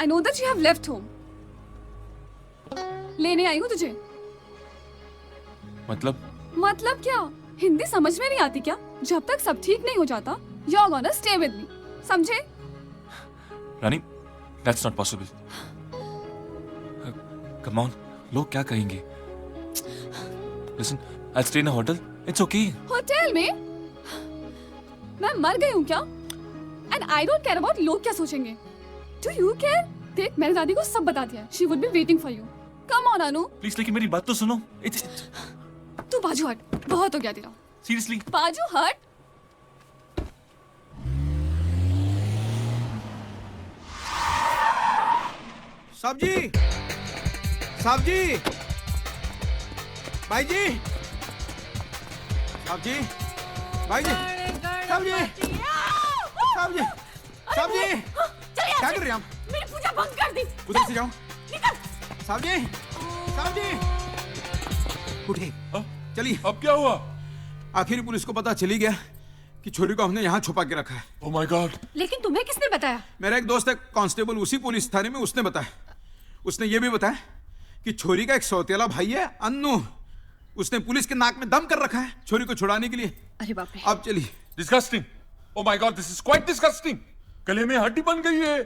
[SPEAKER 20] I know that you have left home. लेने आई हूँ तुझे।
[SPEAKER 8] मतलब
[SPEAKER 20] क्या? हिंदी समझ में नहीं आती क्या? जब तक सब ठीक नहीं हो जाता, you're gonna stay with me. समझे?
[SPEAKER 8] रानी, that's not possible. Come on, लोग क्या कहेंगे? Listen, I'll stay in a hotel. It's okay.
[SPEAKER 20] Hotel में? मैं मर गई हूँ क्या? And I don't care about लोग क्या सोचेंगे. Do you care? देख, मैंने दादी को सब बता दिया. She would be waiting for you. Come on, Anu.
[SPEAKER 8] Please, लेकिन मेरी बात तो सुनो.
[SPEAKER 20] तू बाजू हट. बहुत हो गया तेरा.
[SPEAKER 8] Seriously.
[SPEAKER 20] बाजू हट.
[SPEAKER 6] सब्जी, सब्जी, भाई जी, सब्जी, भाई जी, सब्जी, सब्जी, सब्जी, क्या कर रहे हैं आप?
[SPEAKER 19] मेरी पूजा भंग कर दी।
[SPEAKER 6] उधर से जाओ।
[SPEAKER 19] निकल।
[SPEAKER 6] सब्जी, सब्जी, उठे, चलिए।
[SPEAKER 1] अब क्या हुआ?
[SPEAKER 6] आखिर पुलिस को पता चली गया कि छोरी को हमने यहाँ छुपा के रखा है।
[SPEAKER 1] Oh my God!
[SPEAKER 3] लेकिन तुम्हें किसने बताया?
[SPEAKER 6] मेरा एक दोस्त है कांस्टेबल, उसी पुलिस थाने में, उसने बताया। उसने ये भी बताया कि छोरी का एक सौतेला भाई है अन्नू, उसने पुलिस के नाक में दम कर रखा है छोरी को छुड़ाने के लिए।
[SPEAKER 3] अरे बाप रे।
[SPEAKER 6] अब चलिए।
[SPEAKER 1] Disgusting! Oh my God, this is quite disgusting! गले में हड्डी बन गई है।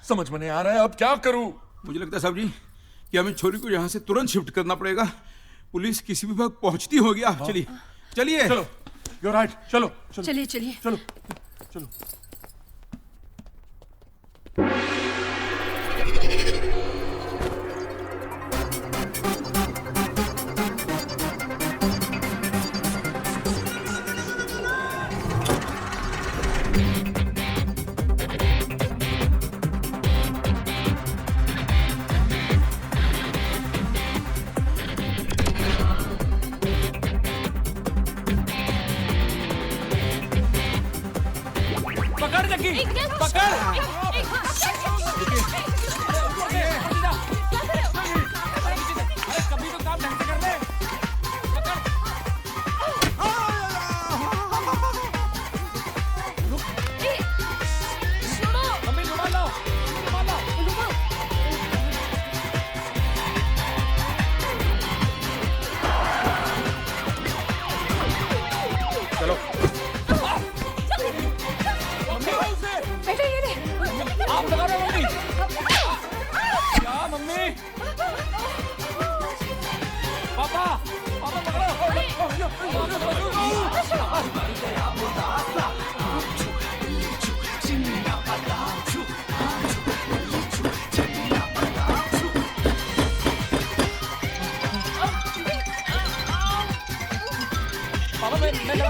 [SPEAKER 1] समझ में नहीं आ रहा है अब क्या करूं।
[SPEAKER 6] मुझे लगता है साहब जी कि हमें छोरी को यहाँ से तुरंत शिफ्ट करना पड़ेगा। पुलिस किसी भी वक्त पहुंचती होगी। आप चलिए, चलिए।
[SPEAKER 1] चलो, you're right. चलो, चलो।
[SPEAKER 3] चलिए, चलिए।
[SPEAKER 1] चलो, चलो।
[SPEAKER 5] पकड़ जग्गी, पकड़। अरे कभी तो काम ढंग से कर ले। मम्मी रुमाल लाओ, रुमाल लाओ।
[SPEAKER 6] चलो।
[SPEAKER 20] बेटा ये ले।
[SPEAKER 5] आप लगा रहे हो मम्मी? क्या मम्मी? पापा, पापा पकड़ो। पापा मैं लगा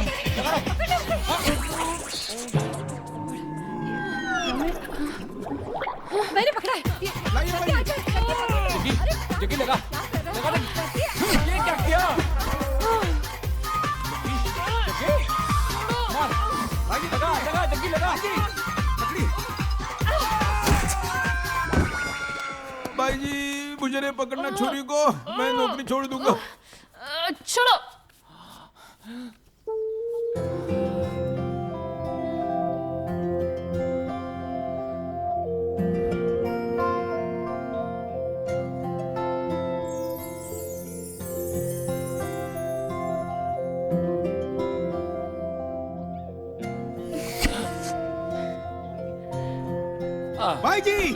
[SPEAKER 3] मैंने पकड़ा है।
[SPEAKER 5] जग्गी लगा, ये क्या किया? जग्गी, मार, लगा, जग्गी लगा।
[SPEAKER 6] भाई जी मुझे नहीं पकड़ना छोरी को, मैं नौकरी छोड़ दूंगा।
[SPEAKER 13] छोड़ो।
[SPEAKER 6] भाई जी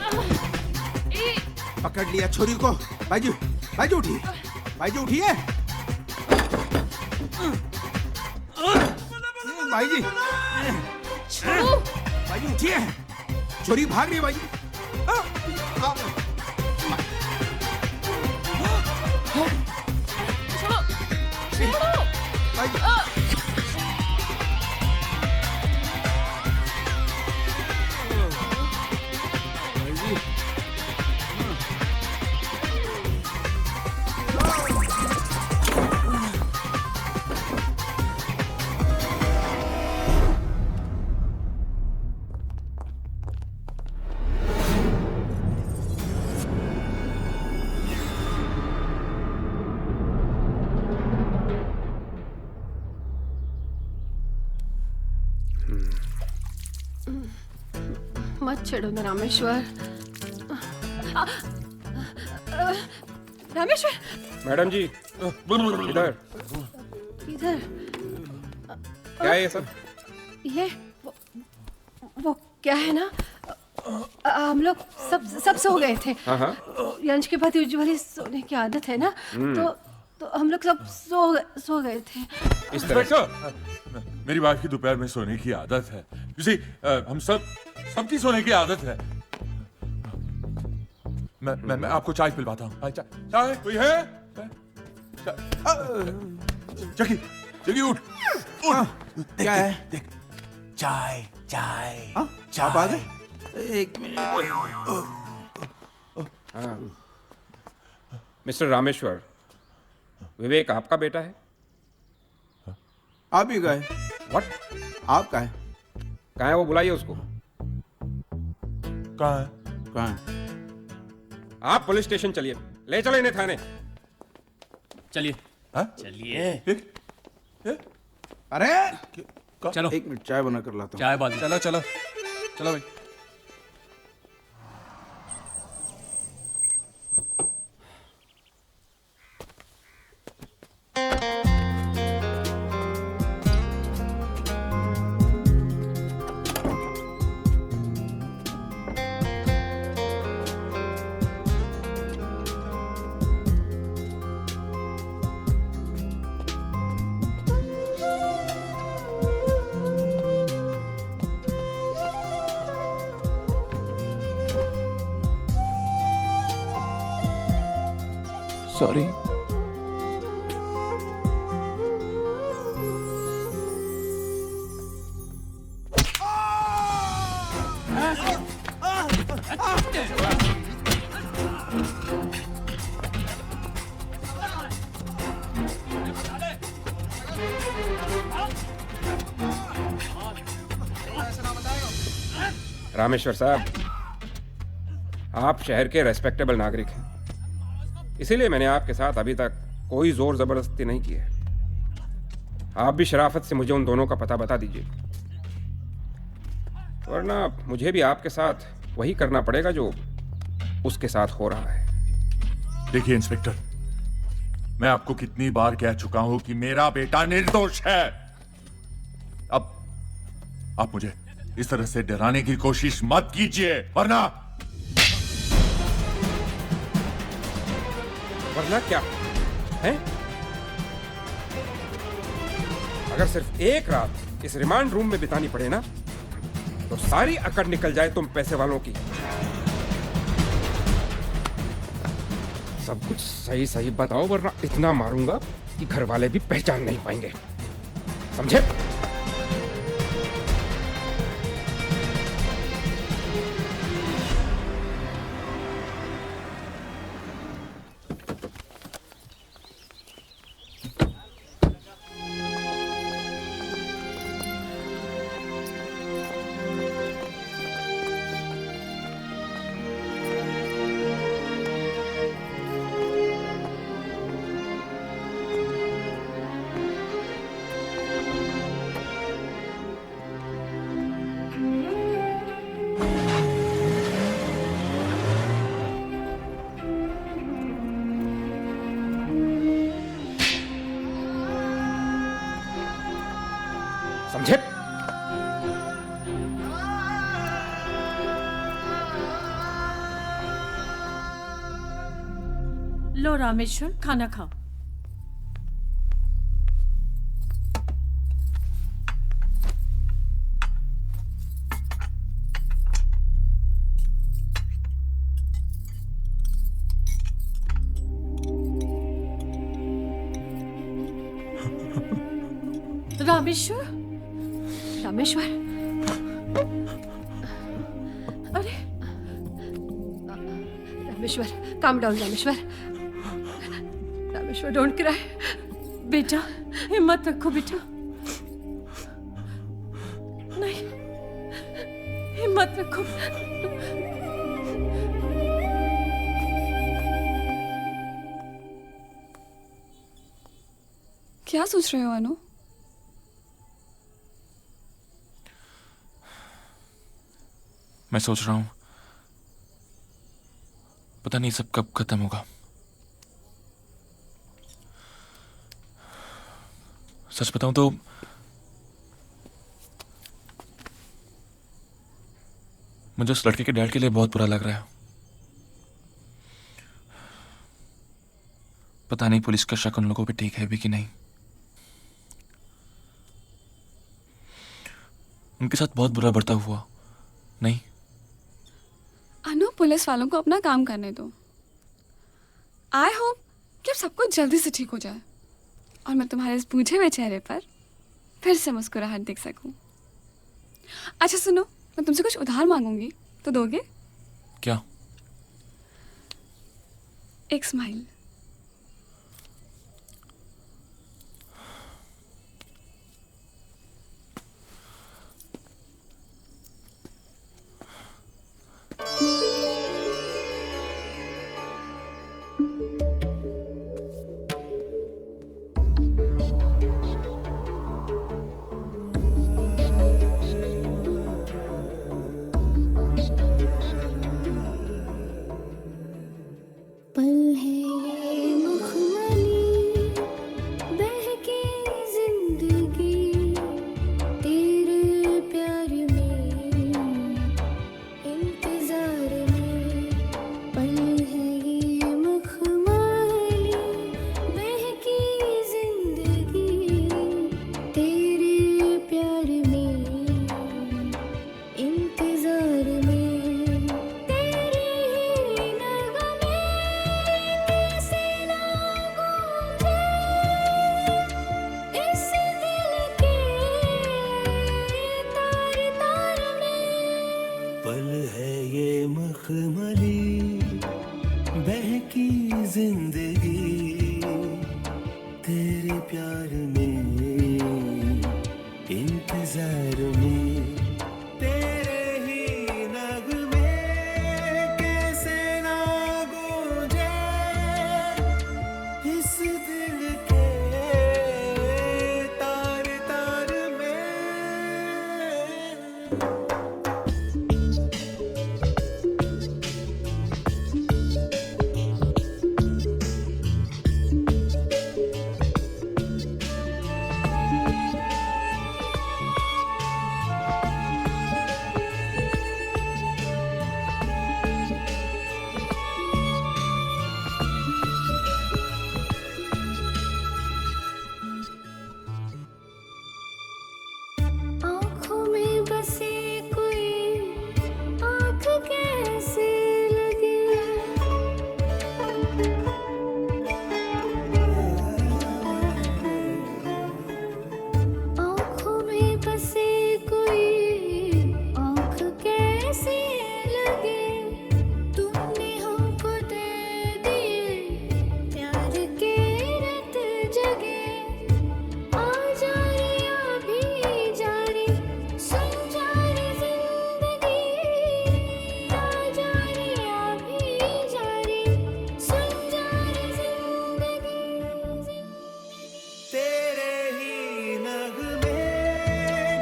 [SPEAKER 6] पकड़ लिया छोरी को। भाई जी उठिए, भाई जी उठिए। भाई जी उठिए, छोरी भाग रही है भाई जी।
[SPEAKER 3] मत छेड़ो ना रामेश्वर। रामेश्वर
[SPEAKER 9] मैडम जी इधर
[SPEAKER 3] इधर
[SPEAKER 9] क्या है ये सब?
[SPEAKER 3] ये वो क्या है ना, हम लोग सब सो गए थे।
[SPEAKER 9] हाँ।
[SPEAKER 3] यंश के पति उज्ज्वली सोने की आदत है ना, तो हम लोग सब सो गए थे।
[SPEAKER 9] इस तरह से
[SPEAKER 1] मेरी वाइफ की दोपहर में सोने की आदत है। हम सबकी सोने की आदत है। मैं आपको चाय पिलवाता हूँ। चाय कोई है? जगी उठ।
[SPEAKER 6] क्या है?
[SPEAKER 1] देख चाय
[SPEAKER 6] आप आ गए? एक मिनट।
[SPEAKER 9] मिस्टर रामेश्वर, विवेक आपका बेटा है?
[SPEAKER 6] आप ही गए?
[SPEAKER 9] व्हाट?
[SPEAKER 6] आप कहाँ है?
[SPEAKER 9] कहाँ है वो? बुलाइए उसको।
[SPEAKER 6] कहाँ है?
[SPEAKER 9] आप पुलिस स्टेशन चलिए, ले चलो इन्हें थाने।
[SPEAKER 5] चलिए
[SPEAKER 9] चलिए।
[SPEAKER 6] अरे
[SPEAKER 5] चलो
[SPEAKER 6] एक मिनट, चाय बना कर लाता हूँ।
[SPEAKER 5] चाय बात। चलो भाई।
[SPEAKER 7] सॉरी।
[SPEAKER 9] रामेश्वर साहब, आप शहर के रेस्पेक्टेबल नागरिक हैं, इसीलिए मैंने आपके साथ अभी तक कोई जोर जबरदस्ती नहीं की है। आप भी शराफत से मुझे उन दोनों का पता बता दीजिए, वरना मुझे भी आपके साथ वही करना पड़ेगा जो उसके साथ हो रहा है।
[SPEAKER 1] देखिए इंस्पेक्टर, मैं आपको कितनी बार कह चुका हूं कि मेरा बेटा निर्दोष है। अब आप मुझे इस तरह से डराने की कोशिश मत कीजिए, वरना
[SPEAKER 9] क्या है? अगर सिर्फ एक रात इस रिमांड रूम में बितानी पड़े ना, तो सारी अकड़ निकल जाए तुम पैसे वालों की। सब कुछ सही सही बताओ, वरना इतना मारूंगा कि घर वाले भी पहचान नहीं पाएंगे, समझे?
[SPEAKER 4] लो रामेश्वर, खाना खाओ। रामेश्वर,
[SPEAKER 3] रामेश्वर,
[SPEAKER 4] अरे
[SPEAKER 3] Rameshwar, calm down Rameshwar. Rameshwar, don't cry.
[SPEAKER 4] बेटा, हिम्मत रखो बेटा। नहीं, हिम्मत रखो।
[SPEAKER 20] क्या सोच रहे हो अनु?
[SPEAKER 8] मैं सोच रहा हूं पता नहीं सब कब खत्म होगा। सच बताऊं तो मुझे उस लड़के के डैड के लिए बहुत बुरा लग रहा है। पता नहीं पुलिस का शक उन लोगों पे ठीक है भी कि नहीं। उनके साथ बहुत बुरा बर्ताव हुआ नहीं।
[SPEAKER 20] अनु, पुलिस वालों को अपना काम करने दो। आई होप कि अब सब कुछ जल्दी से ठीक हो जाए और मैं तुम्हारे इस बूझे हुए चेहरे पर फिर से मुस्कुराहट देख सकूं। अच्छा सुनो, मैं तुमसे कुछ उधार मांगूंगी तो दोगे?
[SPEAKER 8] क्या?
[SPEAKER 20] एक स्माइल।
[SPEAKER 10] पल है ये मखमली बहकी जिंदगी तेरे प्यार में इंतजार में। पल है ये मखमली बहकी जिंदगी तेरे प्यार में इंतजार में।
[SPEAKER 11] पल है ये मखमली बहकी जिंदगी तेरे प्यार में इंतजार में। तेरे ही नगमे कैसे ना गूंजे इस दिल के तार तार में।
[SPEAKER 10] आँखों में बसे कोई आँख कैसे लगे। आँखों में बसे कोई आँख कैसे लगे। तुमने हमको दे दिए प्यार के रत जगे। आ जा रे अभी जा रे सुन जा रे जिंदगी। आ जा रे अभी जा रे सुन जा रे जिंदगी।
[SPEAKER 11] तेरे ही नगमे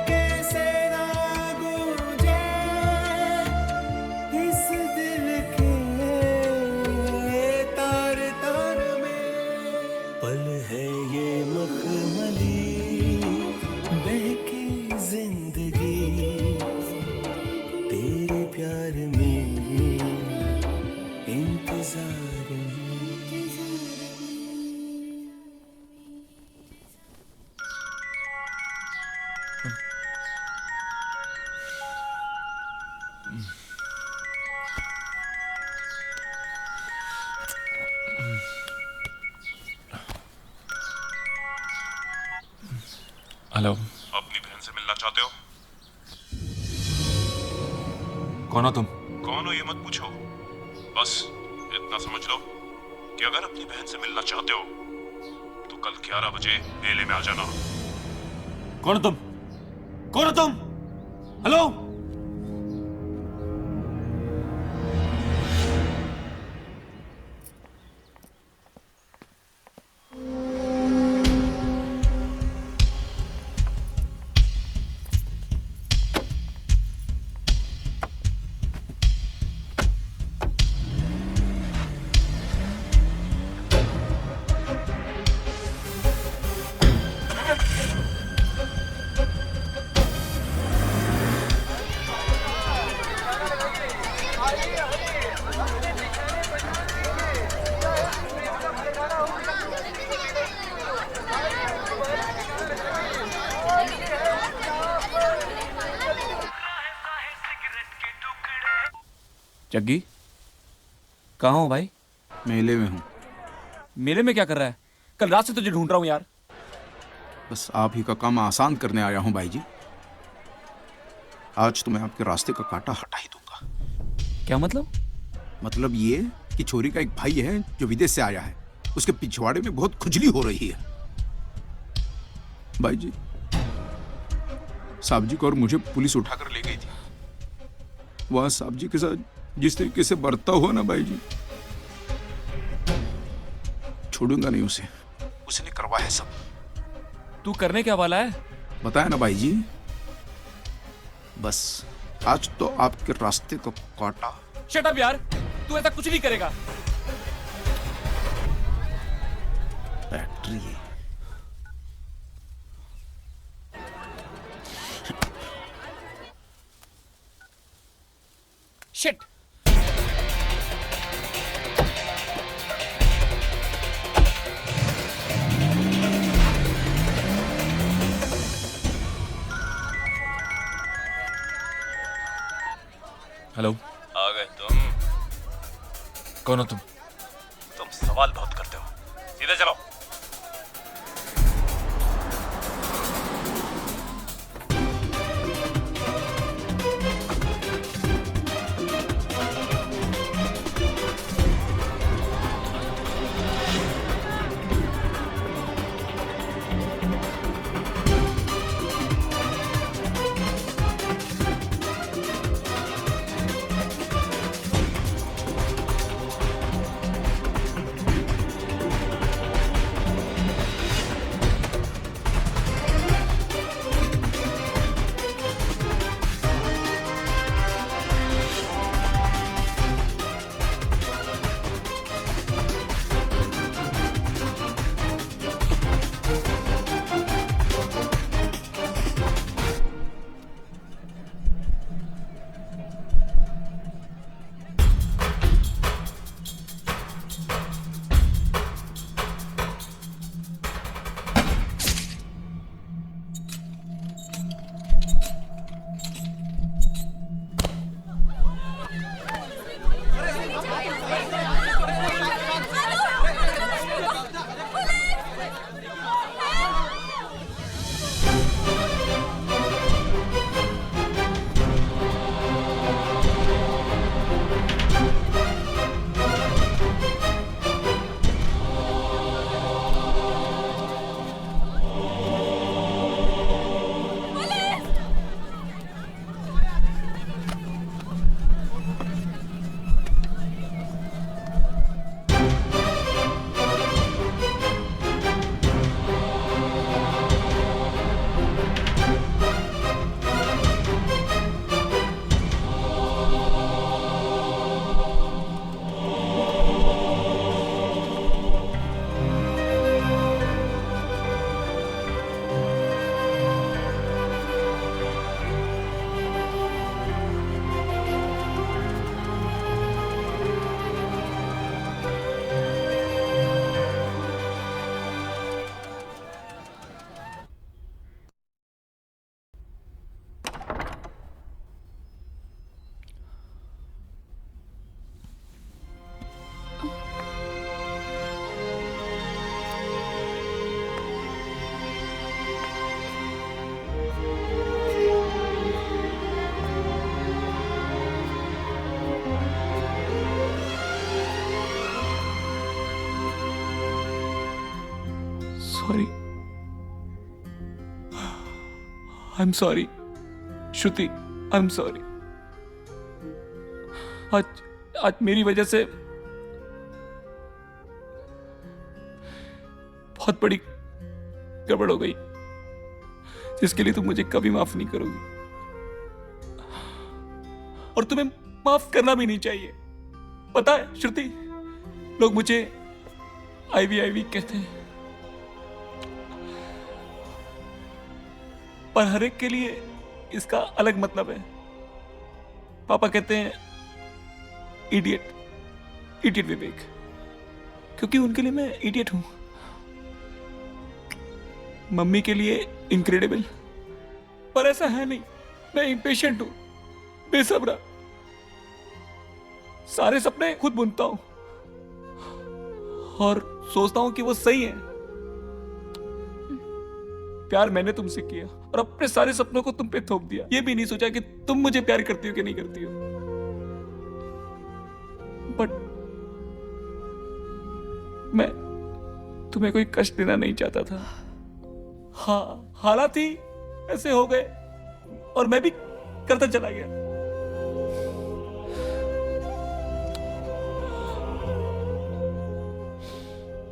[SPEAKER 11] कैसे ना गूंजे इस दिल के तार तार में। पल है ये मखमली बहकी जिंदगी तेरे प्यार में इंतजार में।
[SPEAKER 8] हेलो।
[SPEAKER 17] अपनी बहन से मिलना चाहते हो?
[SPEAKER 8] कौन हो तुम?
[SPEAKER 17] कौन हो ये मत पूछो, बस इतना समझ लो कि अगर अपनी बहन से मिलना चाहते हो तो कल 11 बजे मेले में आ जाना।
[SPEAKER 8] कौन हो तुम? कौन हो तुम? हेलो।
[SPEAKER 7] जग्गी, कहाँ हो भाई?
[SPEAKER 6] मेले में हूँ।
[SPEAKER 7] मेले में क्या कर रहा है? कल रात से तुझे ढूंढ रहा हूँ यार।
[SPEAKER 6] बस आप ही का काम आसान करने आया हूँ भाई जी। आज तो मैं आपके रास्ते का कांटा हटा ही दूंगा।
[SPEAKER 7] क्या मतलब?
[SPEAKER 6] मतलब ये कि छोरी का एक भाई है जो विदेश से आया है, उसके पिछवाड़े में बहुत खुजली हो रही है। भाई जी, साहब जी को और मुझे पुलिस उठाकर ले गई थी। वहां साहब जी के साथ जिस तरीके से बरता हुआ ना भाई जी, छोड़ूंगा नहीं उसे। उसने करवा है सब।
[SPEAKER 7] तू करने क्या वाला है?
[SPEAKER 6] बताया ना भाई जी। बस आज तो आपके रास्ते को काटा।
[SPEAKER 7] शट अप यार, तू ऐसा कुछ नहीं करेगा।
[SPEAKER 6] Battery
[SPEAKER 7] shit.
[SPEAKER 8] हेलो।
[SPEAKER 17] आ गए तुम?
[SPEAKER 8] कौन हो तुम?
[SPEAKER 17] तुम सवाल बहुत करते हो, सीधे चलो।
[SPEAKER 7] Sorry, I am sorry Shruti, I am sorry. आज मेरी वजह से बहुत बड़ी गड़बड़ हो गई, जिसके लिए तुम मुझे कभी माफ नहीं करोगी, और तुम्हें माफ करना भी नहीं चाहिए। पता है श्रुति, लोग मुझे आईवी कहते हैं, पर हर एक के लिए इसका अलग मतलब है। पापा कहते हैं इडियट विवेक, क्योंकि उनके लिए मैं इडियट हूं। मम्मी के लिए इनक्रेडिबल, पर ऐसा है नहीं। मैं इम्पेशेंट हूं, बेसब्रा, सारे सपने खुद बुनता हूं और सोचता हूं कि वो सही है। प्यार मैंने तुमसे किया और अपने सारे सपनों को तुम पे थोप दिया, ये भी नहीं सोचा कि तुम मुझे प्यार करती हो कि नहीं करती हो। बट मैं तुम्हें कोई कष्ट देना नहीं चाहता था। हाँ, हालात ही ऐसे हो गए और मैं भी करता चला गया।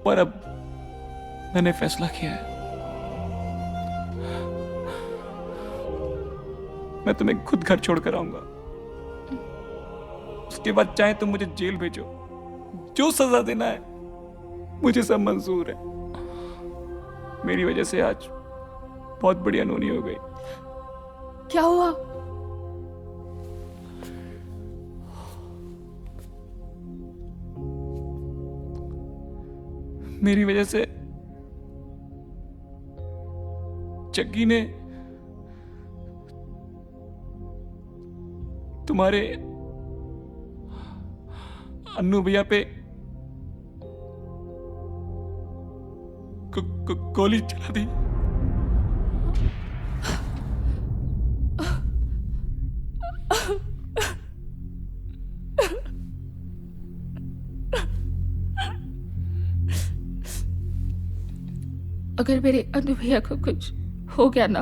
[SPEAKER 7] पर अब मैंने फैसला किया है, मैं तुम्हें खुद घर छोड़कर आऊंगा। उसके बाद चाहे तुम मुझे जेल भेजो, जो सजा देना है मुझे सब मंजूर है। मेरी वजह से आज बहुत बड़ी अनहोनी हो गई।
[SPEAKER 13] क्या हुआ?
[SPEAKER 7] मेरी वजह से जग्गी ने तुम्हारे अन्नू भैया पे गोली चला दी।
[SPEAKER 13] अगर मेरे अन्नू भैया को कुछ हो गया ना,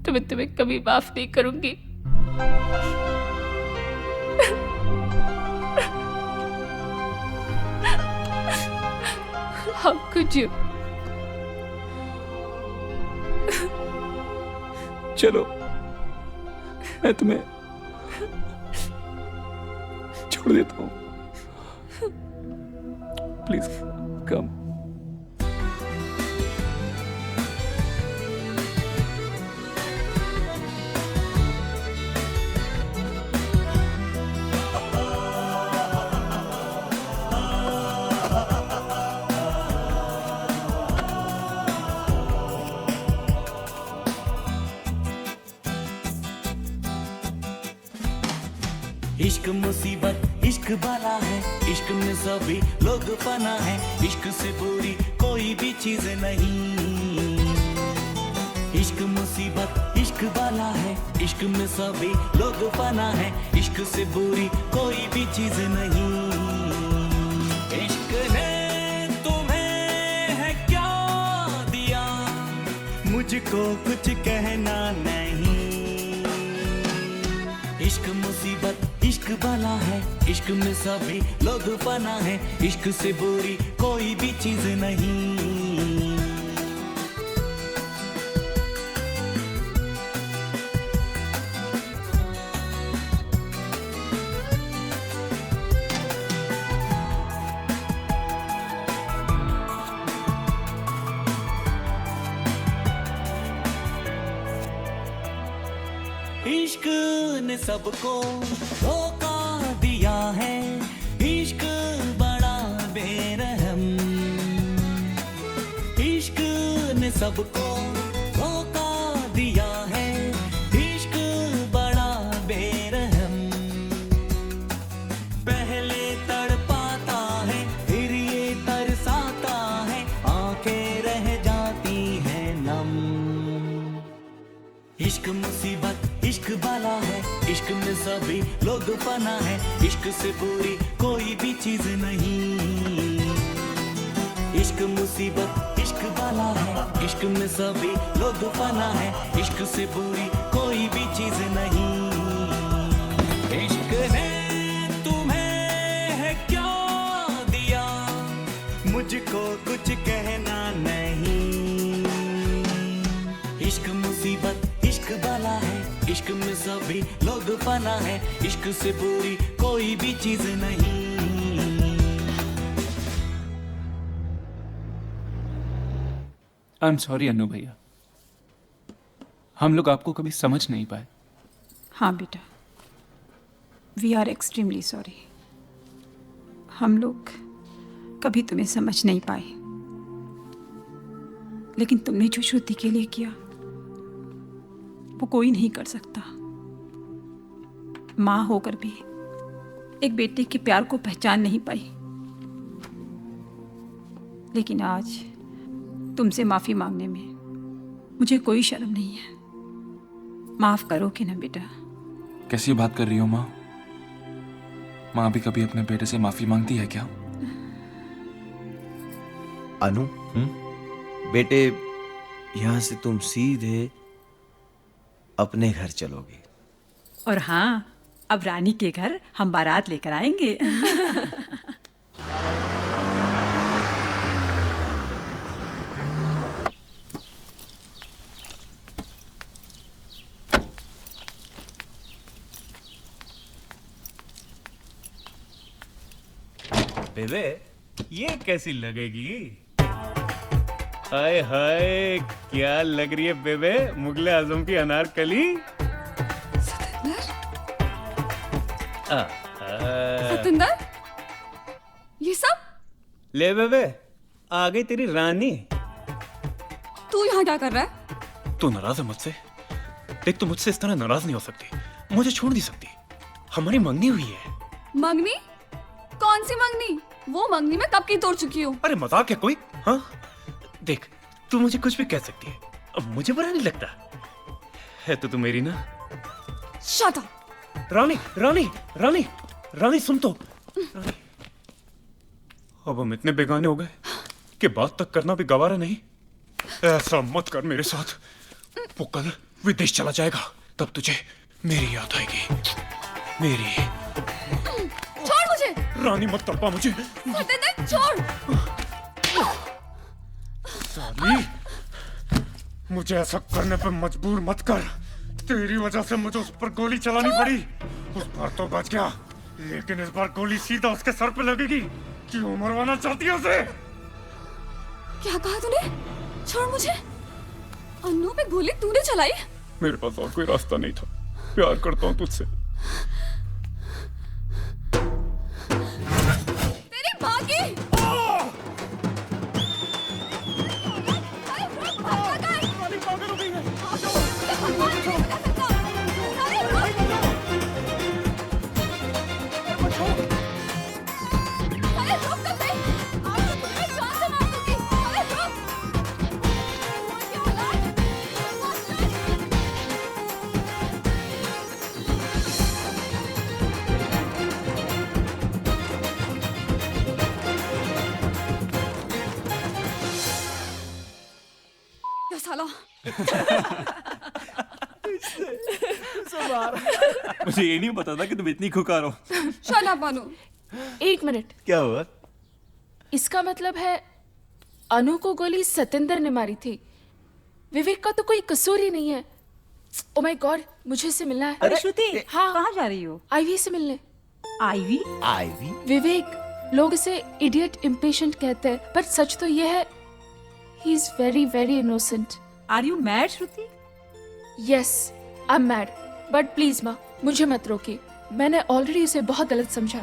[SPEAKER 13] तो मैं तुम्हें कभी माफ नहीं करूंगी। How could you?
[SPEAKER 7] चलो, मैं तुम्हें छोड़ देता हूँ। Please come.
[SPEAKER 10] इश्क मुसीबत, इश्क बाला है, इश्क में सभी लोग फना है, इश्क से बुरी कोई भी चीज नहीं। इश्क मुसीबत, इश्क बाला है, इश्क में सभी लोग फना है, इश्क से बुरी कोई भी चीज नहीं। इश्क ने तुम्हें है क्या दिया, मुझको कुछ कहना नहीं। इश्क मुसीबत, इश्क बाला है, इश्क में सभी लोग फना है, इश्क से बुरी कोई भी चीज नहीं। इश्क ने सबको धोखा दिया है, इश्क बड़ा बेरहम। इश्क ने सबको धोखा दिया है, इश्क बड़ा बेरहम। पहले तड़पाता है, फिर ये तरसाता है, आंखें रह जाती हैं नम। इश्क मुसीबत, इश्क बाला है, इश्क में सभी लोग फना है, इश्क से बुरी कोई भी चीज नहीं। इश्क मुसीबत इश्क बाला है, इश्क में सभी लोग फना है, इश्क से बुरी कोई भी चीज नहीं। इश्क ने तुम्हें है क्या दिया, मुझको कुछ कहना नहीं। इश्क मुसीबत इश्क बाला है, इश्क में सभी लोग फना है, इश्क से बुरी कोई भी चीज नहीं।
[SPEAKER 7] आई एम सॉरी अनु भैया, हम लोग आपको कभी समझ नहीं पाए।
[SPEAKER 15] हाँ बेटा, वी आर एक्सट्रीमली सॉरी। हम लोग कभी तुम्हें समझ नहीं पाए, लेकिन तुमने जो श्रुति के लिए किया वो कोई नहीं कर सकता। माँ होकर भी एक बेटे के प्यार को पहचान नहीं पाई, लेकिन आज तुमसे माफी मांगने में मुझे कोई शर्म नहीं है। माफ करोगे ना बेटा?
[SPEAKER 8] कैसी बात कर रही हो माँ? माँ भी कभी अपने बेटे से माफी मांगती है क्या?
[SPEAKER 14] अनु, बेटे यहां से तुम सीधे अपने घर चलोगे।
[SPEAKER 15] और हाँ, अब रानी के घर हम बारात लेकर आएंगे।
[SPEAKER 17] बेबे ये कैसी लगेगी? हाय हाय, क्या लग रही है बेबे, मुगले आजम की अनारकली।
[SPEAKER 20] सतिंदर, ये सब?
[SPEAKER 17] ले बेबे, आ गई तेरी रानी।
[SPEAKER 20] तू यहाँ क्या कर रहा है?
[SPEAKER 8] तू नाराज है मुझसे? देख, तू मुझसे इस तरह नाराज नहीं हो सकती, मुझे छोड़ नहीं सकती। हमारी मंगनी हुई है।
[SPEAKER 20] मंगनी? कौन सी मंगनी? वो मंगनी मैं कब की तोड़ चुकी हूँ।
[SPEAKER 8] अरे मजाक है कोई? हाँ देख, तू मुझे कुछ भी कह सकती है, अब मुझे बुरा नहीं लगता है। तो तू मेरी ना।
[SPEAKER 20] Shut up.
[SPEAKER 8] रानी रानी रानी रानी सुन तो। रानी, अब हम इतने बेगाने हो गए कि बात तक करना भी गवारा नहीं। ऐसा मत कर मेरे साथ, वो कल विदेश चला जाएगा, तब तुझे मेरी याद आएगी। मेरी।
[SPEAKER 20] छोड़ मुझे।
[SPEAKER 8] रानी मत तड़पा मुझे।
[SPEAKER 20] सतिंदर छोड़।
[SPEAKER 17] साली, मुझे ऐसा करने पर मजबूर मत कर। तेरी वजह से मुझे उस पर गोली चलानी पड़ी। उस बार तो बच गया, लेकिन इस बार गोली सीधा उसके सर पे लगेगी। क्यों मरवाना चाहती है उसे?
[SPEAKER 20] क्या कहा तूने? छोड़ मुझे। अन्नू पे गोली तूने चलाई?
[SPEAKER 8] मेरे पास और कोई रास्ता नहीं था। प्यार करता हूँ तुझसे।
[SPEAKER 20] तेरी माँ की।
[SPEAKER 8] मुझे ये नहीं पता था कि तुम इतनी खुकार हो।
[SPEAKER 20] शट अप अनु।
[SPEAKER 13] एक मिनट,
[SPEAKER 14] क्या हुआ?
[SPEAKER 13] इसका मतलब है अनु को गोली सतिंदर ने मारी थी। विवेक का तो कोई कसूर ही नहीं है। ओ माय गॉड, मुझे इससे मिलना है।
[SPEAKER 15] अरे श्रुति,
[SPEAKER 13] हाँ,
[SPEAKER 15] कहाँ जा रही हो?
[SPEAKER 13] आईवी से मिलने।
[SPEAKER 15] आईवी?
[SPEAKER 14] आईवी?
[SPEAKER 13] विवेक, लोग इसे इडियट इम्पेशेंट कहते हैं, पर सच तो ये है he is very very innocent.
[SPEAKER 15] Are you mad Shruti?
[SPEAKER 13] Yes, I am mad, but please माँ मुझे मत रोकिए। मैंने ऑलरेडी इसे बहुत गलत समझा।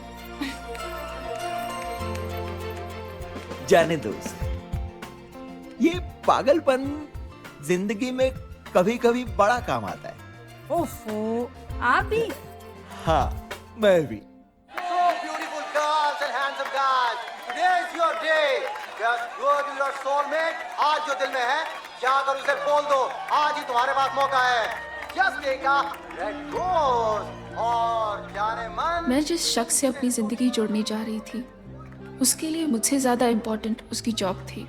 [SPEAKER 14] जाने दो उसे। ये पागलपन जिंदगी में कभी कभी बड़ा काम आता है।
[SPEAKER 15] ओफो, आप भी?
[SPEAKER 14] हाँ, मैं भी।
[SPEAKER 12] Beautiful girls and handsome guys, today is your day. Just go to your soulmate. आज जो दिल में है, जाकर उसे बोल दो। आज ही तुम्हारे पास मौका है। Just take a red rose और जाने मन।
[SPEAKER 13] मैं जिस शख्स से अपनी जिंदगी जोड़ने जा रही थी, उसके लिए मुझसे ज्यादा इम्पोर्टेंट उसकी जॉब थी,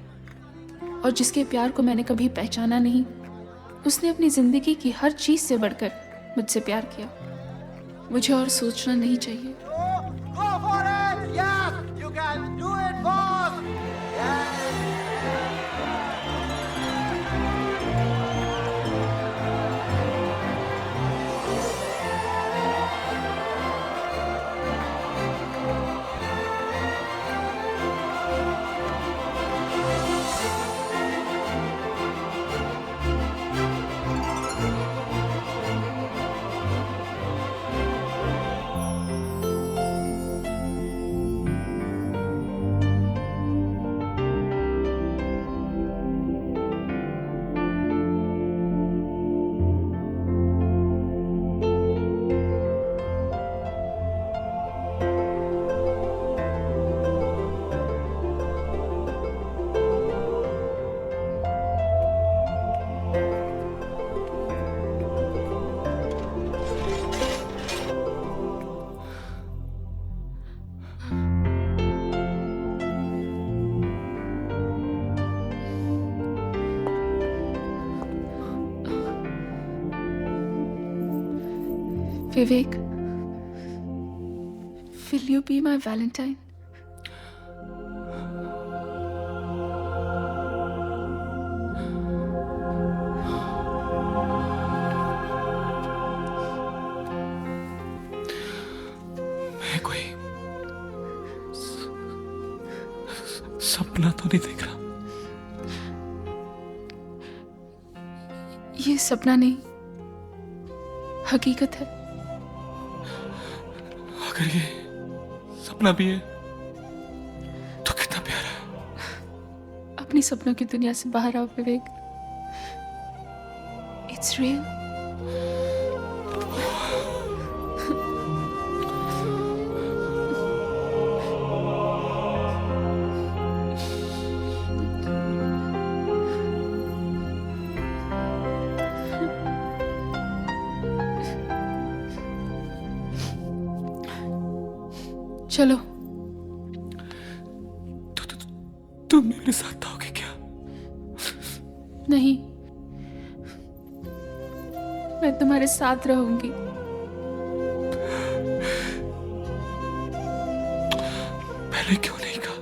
[SPEAKER 13] और जिसके प्यार को मैंने कभी पहचाना नहीं, उसने अपनी जिंदगी की हर चीज से बढ़कर मुझसे प्यार किया। मुझे और सोचना नहीं चाहिए।
[SPEAKER 12] Go for it! Yes! You can do it, boss! Yes!
[SPEAKER 13] Vivek, will you be my Valentine?
[SPEAKER 7] मैं कोई सपना तो नहीं देख रहा?
[SPEAKER 13] ये सपना नहीं, हकीकत है।
[SPEAKER 7] अगर ये सपना भी है तो कितना प्यारा है।
[SPEAKER 13] अपनी सपनों की दुनिया से बाहर आओ विवेक। It's real. चलो।
[SPEAKER 7] तुम मेरे साथ आओगे क्या?
[SPEAKER 13] नहीं, मैं तुम्हारे साथ रहूंगी।
[SPEAKER 7] पहले क्यों नहीं कहा?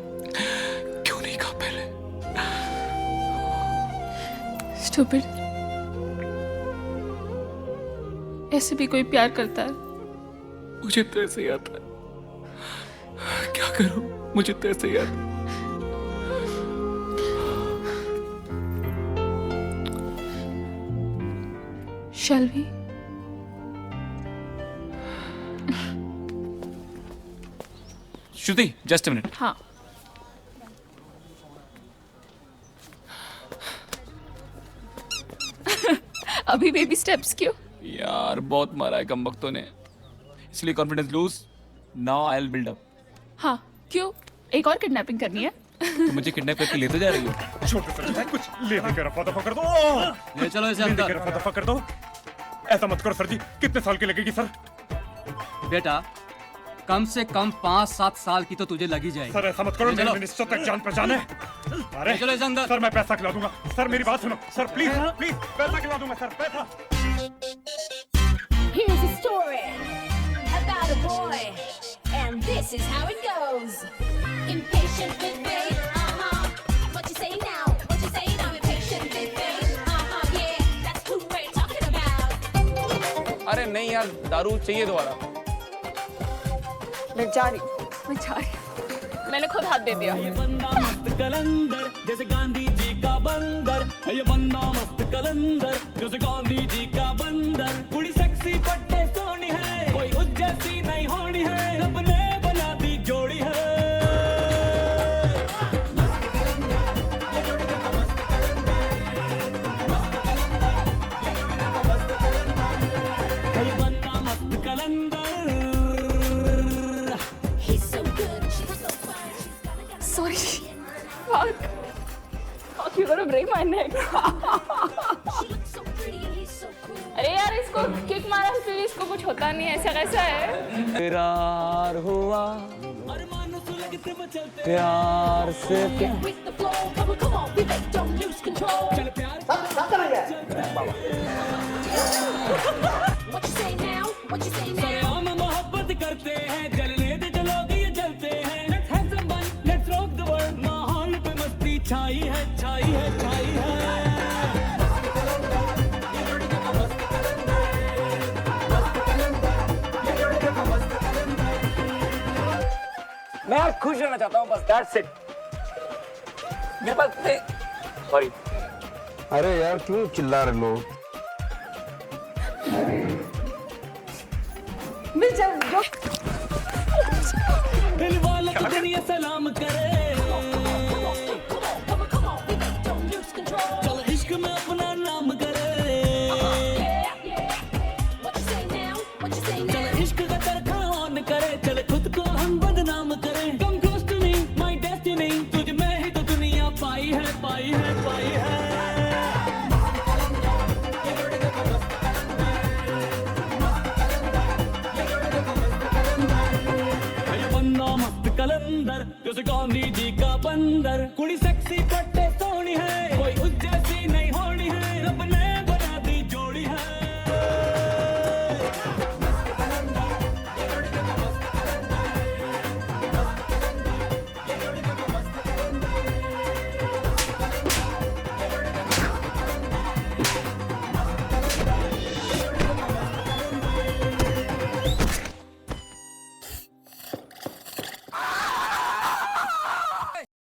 [SPEAKER 7] क्यों नहीं कहा पहले?
[SPEAKER 13] स्टूपिड। ऐसे भी कोई प्यार करता है?
[SPEAKER 7] मुझे तो ऐसे ही आता है। क्या करूं? मुझे तो ऐसे ही आता है।
[SPEAKER 13] Shall we?
[SPEAKER 7] Shruti, just a minute.
[SPEAKER 13] हाँ। अभी बेबी स्टेप्स क्यों?
[SPEAKER 5] यार बहुत मारा है कम वक्तों ने, इसलिए confidence lose. Now I will build up.
[SPEAKER 13] हाँ, क्यों? एक और किडनैपिंग करनी है?
[SPEAKER 5] तो मुझे किडनैप करके लेते जा रही हो?
[SPEAKER 8] छोटे सर, कुछ ले देकर रफा दफा कर दो।
[SPEAKER 5] ले चलो इसे अंदर।
[SPEAKER 8] लेकर रफा दफा कर दो। ऐसा मत करो सर जी। कितने साल की लगेगी सर?
[SPEAKER 2] बेटा, कम से कम 5-7 साल की तो तुझे लगी जाएगी।
[SPEAKER 8] सर ऐसा मत करो, मेरे मिनिस्टर तक जान पहचान है। अरे
[SPEAKER 2] चलो इसे अंदर।
[SPEAKER 8] सर मैं पैसा खिला दूंगा। सर मेरी बात सुनो सर, प्लीज प्लीज पैसा खिला दूंगा सर, पैसा।
[SPEAKER 18] Here's a story about a boy, and this is how it goes. Impatient with fate, what you say now? What you say now? Impatient with fate, yeah, that's who we're talking about.
[SPEAKER 5] अरे नहीं यार, दारू चाहिए दोबारा।
[SPEAKER 13] मैं जा रही। मैंने खुद हाथ दे दिया।
[SPEAKER 10] ये बंदा मस्त कलंदर जैसे गांधी जी का बंदर, ये बंदा मस्त कलंदर जैसे गांधी जी का बंदर। कुड़ी सेक्सी पट्टे सोनी है, कोई उस जैसी नहीं होनी है, रब ने बना दी जोड़ी है। ये बंदा मस्त कलंदर।
[SPEAKER 13] Sorry. Fuck. Fuck, you're gonna break my neck. अरे यार इसको किक मारा फिर इसको कुछ होता नहीं है, ऐसा कैसा है?
[SPEAKER 5] प्यार हुआ प्यार से
[SPEAKER 10] हम मोहब्बत करते हैं, जलने दे जलोगे ये जलते हैं। Let's have some fun, let's rock the world। माहौल पे मस्ती छाई है, छाई है, छाई है।
[SPEAKER 5] मैं आज खुश रहना चाहता हूँ, बस दैट्स इट। मेरे पास सॉरी।
[SPEAKER 9] अरे यार क्यों चिल्ला रहे लोग?
[SPEAKER 13] मिल जाओ जो
[SPEAKER 10] दिल वाला तो दुनिया सलाम करे। चल इश्क में अपना नाम करे। चल इश्क का चरखा ऑन करे, चल खुद को हम बदनाम करें। Come close to me, my destiny। तुझ में ही तो दुनिया पाई है, पाई है, पाई है। कलंदर जैसे गांधी जी का बंदर, कुड़ी सेक्सी पट्टे सोनी है, कोई उस जैसी नहीं होनी है, रब ने बना दी जोड़ी है।